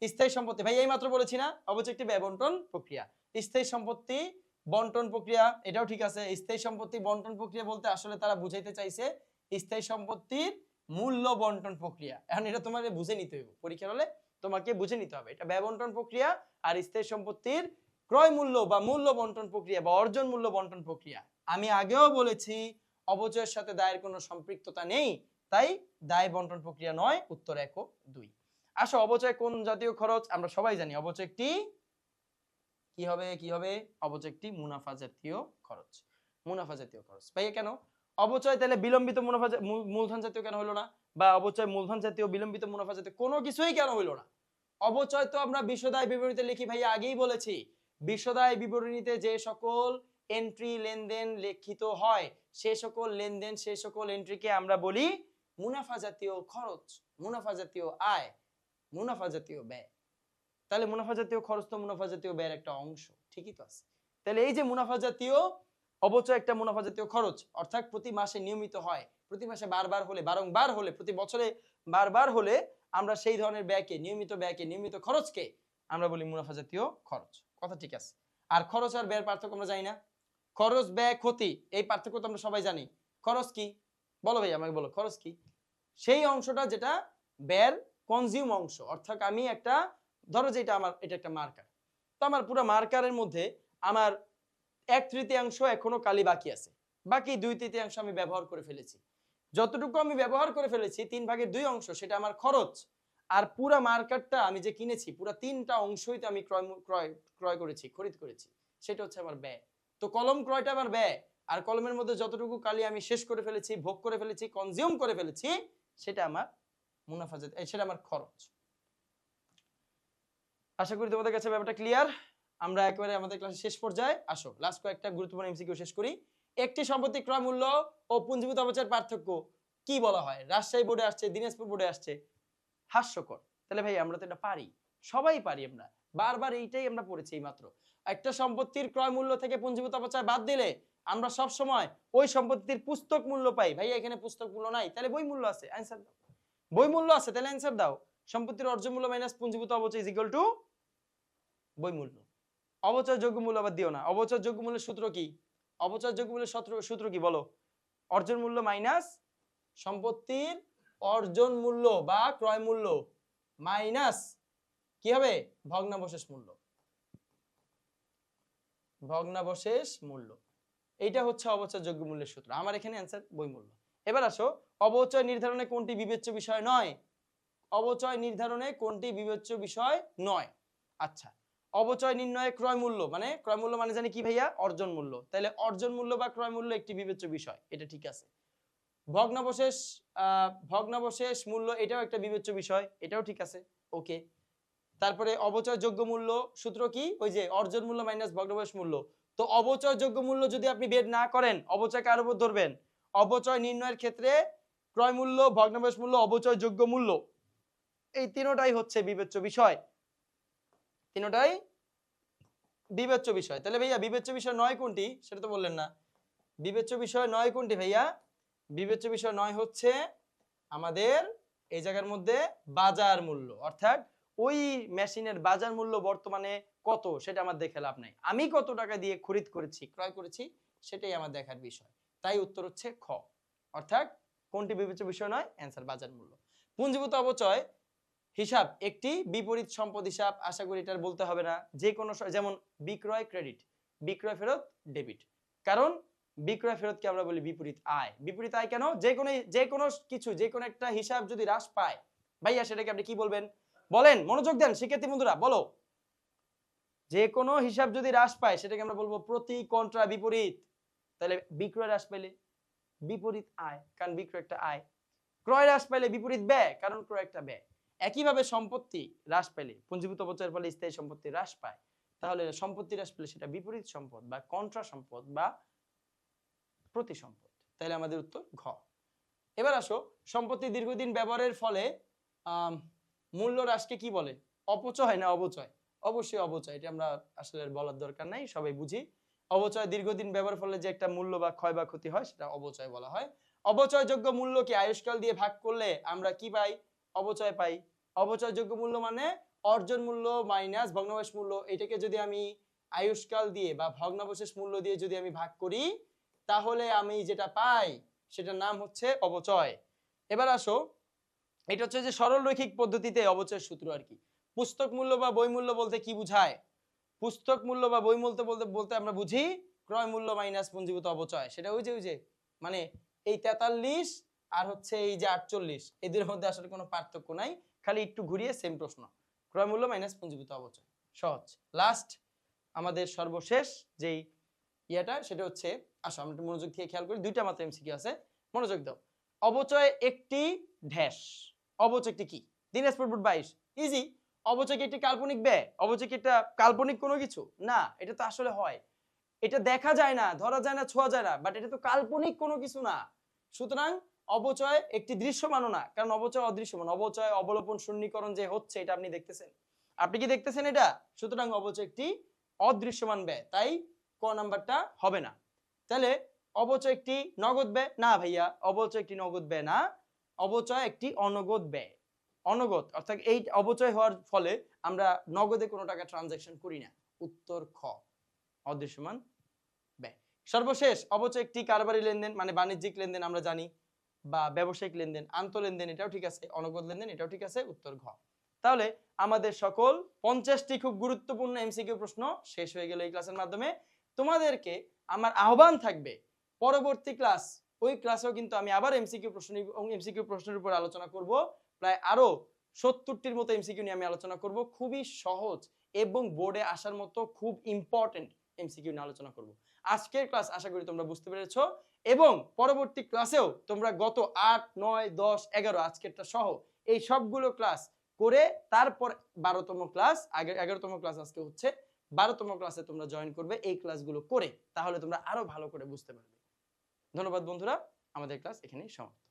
স্থায়ী সম্পত্তি, ভাই এই মাত্র বলেছি না, অবচয় একটি ব্যয় বন্টন প্রক্রিয়া। স্থায়ী সম্পত্তি বন্টন প্রক্রিয়া, এটাও ঠিক আছে। স্থায়ী সম্পত্তি বন্টন প্রক্রিয়া বলতে আসলে তারা বুঝাইতে চাইছে স্থায়ী সম্পত্তির মূল্য বন্টন প্রক্রিয়া। এখন এটা তোমাকে বুঝে নিতে হবে, পরীক্ষার হলে তোমাকে বুঝে নিতে হবে এটা ব্যয় বন্টন প্রক্রিয়া আর স্থায়ী সম্পত্তির ক্রয় মূল্য বা মূল্য বন্টন প্রক্রিয়া বা অর্জন মূল্য বন্টন প্রক্রিয়া। আমি আগেও বলেছি অপচয়ের সাথে দায়ের কোনো সম্পৃক্ততা নেই, তাই দায় বন্টন প্রক্রিয়া নয়। উত্তর 1 ও 2। আসো, অপচয় কোন জাতীয় খরচ? আমরা সবাই জানি অপচয় একটি কি হবে? অপচয় একটি মুনাফা জাতীয় খরচ। মুনাফা জাতীয় খরচ। ভাইয়া কেন? অপচয় তাহলে বিলম্বিত মুনাফা মূলধন জাতীয় কেন হলো না? বা অপচয় মূলধন জাতীয়, বিলম্বিত মুনাফা জাতীয় কোনো কিছুই কেন হইলো না? অপচয় তো আমরা বিশদায় বিবরণীতে লিখি, ভাইয়া আগেই বলেছি। বিশদায় বিবরণীতে যে সকল এন্ট্রি লেনদেন লিখিত হয়, সে সকল লেনদেন, সে সকল এন্ট্রিকে আমরা বলি মুনাফা জাতীয় খরচ, মুনাফা জাতীয় আয়, মুনাফা জাতীয় ব্যয়। তাহলে মুনাফা জাতীয় খরচ তো মুনাফা জাতীয় ব্যয়ের একটা অংশ, ঠিকই তো আছে। তাহলে এই যে মুনাফা জাতীয় অবচয় একটা মুনাফা জাতীয় খরচ, অর্থাৎ প্রতি মাসে নিয়মিত হয়, প্রতি মাসে বারবার হলে, বারংবার হলে, প্রতি বছরে বারবার হলে আমরা সেই ধরনের ব্যয়কে, নিয়মিত ব্যয়কে, নিয়মিত খরচকে আমরা বলি মুনাফা জাতীয় খরচ। কথা ঠিক আছে? আর খরচ আর ব্যয়ের পার্থক্য আমরা জানি না। খরচ, ব্যয়, ক্ষতি, এই পার্থক্য তো আমরা সবাই জানি। খরচ কি? বলো ভাই, আমাকে বলো, খরচ কি? সেই অংশটা যেটা ব্যয়ের কনজিউম অংশ। অর্থাৎ আমি একটা, ধরো যে এটা একটা মার্কার, তো আমার পুরো মার্কারের মধ্যে আমার 1/3 এখনো কালি বাকি আছে, বাকি 2/3 আমি ব্যবহার করে ফেলেছি। যতটুকু আমি ব্যবহার করে ফেলেছি 3/2 অংশ সেটা আমার খরচ। আর পুরো মার্কারটা আমি যে কিনেছি, পুরো 3টা অংশই তো আমি ক্রয় করেছি, খরিদ করেছি, সেটা হচ্ছে আমার ব্যয়। তো কলম ক্রয়টা আমার ব্যয়, আর কলমের মধ্যে যতটুকু কালি আমি শেষ করে ফেলেছি, ভোগ করে ফেলেছি, কনজিউম করে ফেলেছি, সেটা আমার মুনাফা জাতীয়, সেটা আমার খরচ। আশা করি তোমাদের কাছে ব্যাপারটা ক্লিয়ার। আমরা একেবারে আমাদের ক্লাসের শেষ পর্যায়ে। আসো লাস্ট কয়েকটা গুরুত্বপূর্ণ এমসিকিউ শেষ করি। একটি সম্পত্তি ক্রয় মূল্য ও পুঞ্জীভূত অপচয়ের পার্থক্য কি বলা হয়? রাজশাহী বোর্ডে আসছে, দিনাজপুর বোর্ডে আসছে। হাস্যকর। তাহলে ভাই আমরা তো এটা পারি, সবাই পারি, আমরা বারবার এইটাই আমরা পড়েছি এই মাত্র। একটা সম্পত্তির ক্রয় মূল্য থেকে পুঞ্জীভূত অপচয় বাদ দিলে আমরা সব সময় ওই সম্পত্তির পুস্তক মূল্য পাই। ভাই এখানে পুস্তক মূল্য নাই, তাহলে বই মূল্য আছে, অ্যানসার দাও। বই মূল্য আছে, তাহলে অ্যানসার দাও। সম্পত্তির অর্জন মূল্য মাইনাস পুঞ্জীভূত অপচয় ইজ ইকুয়াল টু বই মূল্য। অবচয় যোগ্য মূল্য আবার দিও না। অবচয় যোগ্য মূল্যের সূত্র কি? অবচয় যোগ্য মূল্যের সূত্র কি বলো? অর্জন মূল্য মাইনাস সম্পত্তির অর্জন মূল্য বা ক্রয় মূল্য মাইনাস কি হবে? ভগ্নাবশেষ মূল্য। ভগ্নাবশেষ মূল্য, এইটা হচ্ছে অবচয় যোগ্য মূল্যের সূত্র। আমার এখানে অ্যানসার বই মূল্য। এবার আসো, অবচয় নির্ধারণে কোনটি বিবেচ্য বিষয় নয়? অবচয় নির্ধারণে কোনটি বিবেচ্য বিষয় নয়? আচ্ছা, অবচয় নির্ণয়ে ক্রয় মূল্য মানে, ক্রয় মূল্য মানে জানি কি ভাইয়া? অর্জন মূল্য। তাহলে অর্জন মূল্য বা ক্রয় মূল্য একটি বিবেচ্য বিষয়, এটা ঠিক আছে। ভগ্নাবশেষ মূল্য এটাও একটা বিবেচ্য বিষয়, এটাও ঠিক আছে, ওকে। তারপরে অবচয়যোগ্য মূল্য সূত্র কি, ওই যে অর্জন মূল্য মাইনাস ভগ্নাবশেষ মূল্য। তো অবচয়যোগ্য মূল্য যদি আপনি বের না করেন, অবচয় কার উপর ধরবেন? অবচয় নির্ণয়ের ক্ষেত্রে ক্রয় মূল্য, ভগ্নাবশেষ মূল্য, অবচয়যোগ্য মূল্য, এই তিনটাই হচ্ছে বিবেচ্য বিষয়, তিনটাই বিবেচ্য বিষয়। তাহলে ভাইয়া বিবেচ্য বিষয় 9 কোনটি সেটা তো বললেন না। বিবেচ্য বিষয় 9 কোনটি ভাইয়া? বিবেচ্য বিষয় 9 হচ্ছে আমাদের এই জায়গার মধ্যে বাজার মূল্য, অর্থাৎ ওই মেশিনের বাজার মূল্য বর্তমানে কত সেটা আমার দেখে লাভ নাই, আমি কত টাকা দিয়ে খরিদ করেছি, ক্রয় করেছি, সেটাই আমার দেখার বিষয়। তাই উত্তর হচ্ছে খ, অর্থাৎ কোনটি বিবেচ্য বিষয় নয়? অ্যান্সার বাজার মূল্য। পুঞ্জীভূত অবচয় হিসাব একটি বিপরীত সম্পদ হিসাব, আশা করি এটা বলতে হবে না। যে কোনো যেমন বিক্রয় ক্রেডিট, বিক্রয় ফেরত ডেবিট, কারণ বিক্রয় ফেরতকে আমরা বলি বিপরীত আয়। বিপরীত আয় কেন? যে কোনো কিছু, যে কোনো একটা হিসাব যদি হ্রাস পায় ভাইয়া সেটাকে আপনি কি বলবেন? বলেন, মনোযোগ দেন শিক্ষার্থী বন্ধুরা, বলো। যে কোনো হিসাব যদি হ্রাস পায় সেটাকে আমরা বলবো প্রতি কন্ট্রা বিপরীত। তাহলে বিক্রয় হ্রাস পেলে বিপরীত আয়, কারণ বিক্রয় একটা আয়। ক্রয় হ্রাস পেলে বিপরীত ব্যয়, কারণ ক্রয় একটা ব্যয়। একইভাবে সম্পত্তি হ্রাস পেলে, পুঞ্জীভূত অবচয়ের ফলে স্থায়ী সম্পত্তি হ্রাস পায়, তাহলে সম্পত্তি হ্রাস পেলে সেটা বিপরীত সম্পদ বা কন্ট্রা সম্পদ বা প্রতি সম্পদ। তাহলে আমাদের উত্তর ঘ। এবার আসো, সম্পত্তি দীর্ঘদিন ব্যবহারের ফলে মূল্য হ্রাসকে কি বলে? অপচয় না অবচয়? অবশ্যই অবচয়, এটা আমরা আসলে বলার দরকার নাই, সবাই বুঝি। অবচয় দীর্ঘদিন ব্যবহারের ফলে যে একটা মূল্য বা ক্ষয় বা ক্ষতি হয় সেটা অবচয় বলা হয়। অবচয়যোগ্য মূল্যকে আয়ুষ্কাল দিয়ে ভাগ করলে আমরা কি পাই? অবচয় পাই। অবচয়যোগ্য মূল্য মানে অর্জন মূল্য মাইনাস ভগ্নাবশেষ মূল্য, এটাকে যদি আমি আয়ুষ্কাল দিয়ে বা ভগ্নাবশেষ মূল্য দিয়ে যদি আমি ভাগ করি, তাহলে আমি যেটা পাই সেটার নাম হচ্ছে অবচয়। এবার আসো, এটা হচ্ছে যে সরল রৈখিক পদ্ধতিতে অবচয়ের সূত্র আর কি। পুস্তক মূল্য বা বই মূল্য বলতে কি বুঝায়? পুস্তক মূল্য বা বই মূল্য বলতে আমরা বুঝি ক্রয় মূল্য মাইনাস পুঞ্জীভূত অবচয়। সেটা ওই যে মানে এই 43 আর হচ্ছে এই যে 48, এদের মধ্যে আসলে কোনো পার্থক্য নাই, খালি একটু ঘুরিয়ে সেম প্রশ্ন, ক্রয় মূল্য মাইনাস পুঞ্জীভূত অবচয়, সহজ। লাস্ট আমাদের সর্বশেষ যেই ইয়াটা সেটা হচ্ছে, আসো আমরা একটু মনোযোগ দিয়ে খেয়াল করি, দুইটা মাত্র এমসিকিউ আছে, মনোযোগ দাও। অবচয় একটি ড্যাশ, অবচয় একটি কি? Dinajpur board 22, easy. অবচয় কি একটি কাল্পনিক ব্যয়? অবচয় কি একটা কাল্পনিক কোনো কিছু? না, এটা তো আসলে হয়, এটা দেখা যায় না, ধরা যায় না, ছোঁয়া যায় না, বাট এটা তো কাল্পনিক কোনো কিছু না। সুতরাং অবচয় একটি দৃশ্যমানও না, কারণ অবচয় অদৃশ্যমান। অবচয় অবলোপন শূন্যীকরণ যে হচ্ছে এটা আপনি দেখতেছেন, আপনি কি দেখতেছেন এটা? সুতরাং অবচয় একটি অদৃশ্যমান ব্যয়, তাই ক নাম্বারটা হবে না। তাহলে অবচয় একটি নগদ ব্যয়? না ভাইয়া, অবচয় একটি নগদ ব্যয় না, অবচয় একটি অনগদ ব্যয়। অনগদ অর্থাৎ এই অবচয় হওয়ার ফলে আমরা নগদে কোনো টাকা ট্রানজাকশন করি না। উত্তর খ, অদৃশ্যমান ব্যয়। সর্বশেষ, অবচয় একটি কারবারি লেনদেন, মানে বাণিজ্যিক লেনদেন আমরা জানি, বা ব্যবসায়িক লেনদেন, আন্তঃলেনদেন, এটাও ঠিক আছে, অনগদ লেনদেন এটাও ঠিক আছে, উত্তর ঘ। তাহলে আমাদের সকল 50টি খুব গুরুত্বপূর্ণ এমসিকিউ প্রশ্ন শেষ হয়ে গেল এই ক্লাসের মাধ্যমে। তোমাদেরকে আমার আহ্বান থাকবে, পরবর্তী ক্লাস, ওই ক্লাসেও কিন্তু আমি আবার এমসিকিউ প্রশ্নের উপর আলোচনা করব। প্রায় আরো 70টির মতো এমসিকিউ নিয়ে আমি আলোচনা করব, খুবই সহজ এবং বোর্ডে আসার মতো খুব ইম্পর্টেন্ট এমসিকিউ নিয়ে আলোচনা করব। আজকের ক্লাস আশা করি তোমরা বুঝতে পেরেছো, এবং পরবর্তী ক্লাসেও তোমরা গত 8, 9, 10, 11 আজকেরটা সহ এই সবগুলো ক্লাস করে তারপর 12তম ক্লাস, আগে 11তম ক্লাস আজকে হচ্ছে, 12তম ক্লাসে তোমরা জয়েন করবে এই ক্লাসগুলো করে, তাহলে তোমরা আরো ভালো করে বুঝতে পারবে। ধন্যবাদ বন্ধুরা, আমাদের ক্লাস এখানেই সমাপ্ত।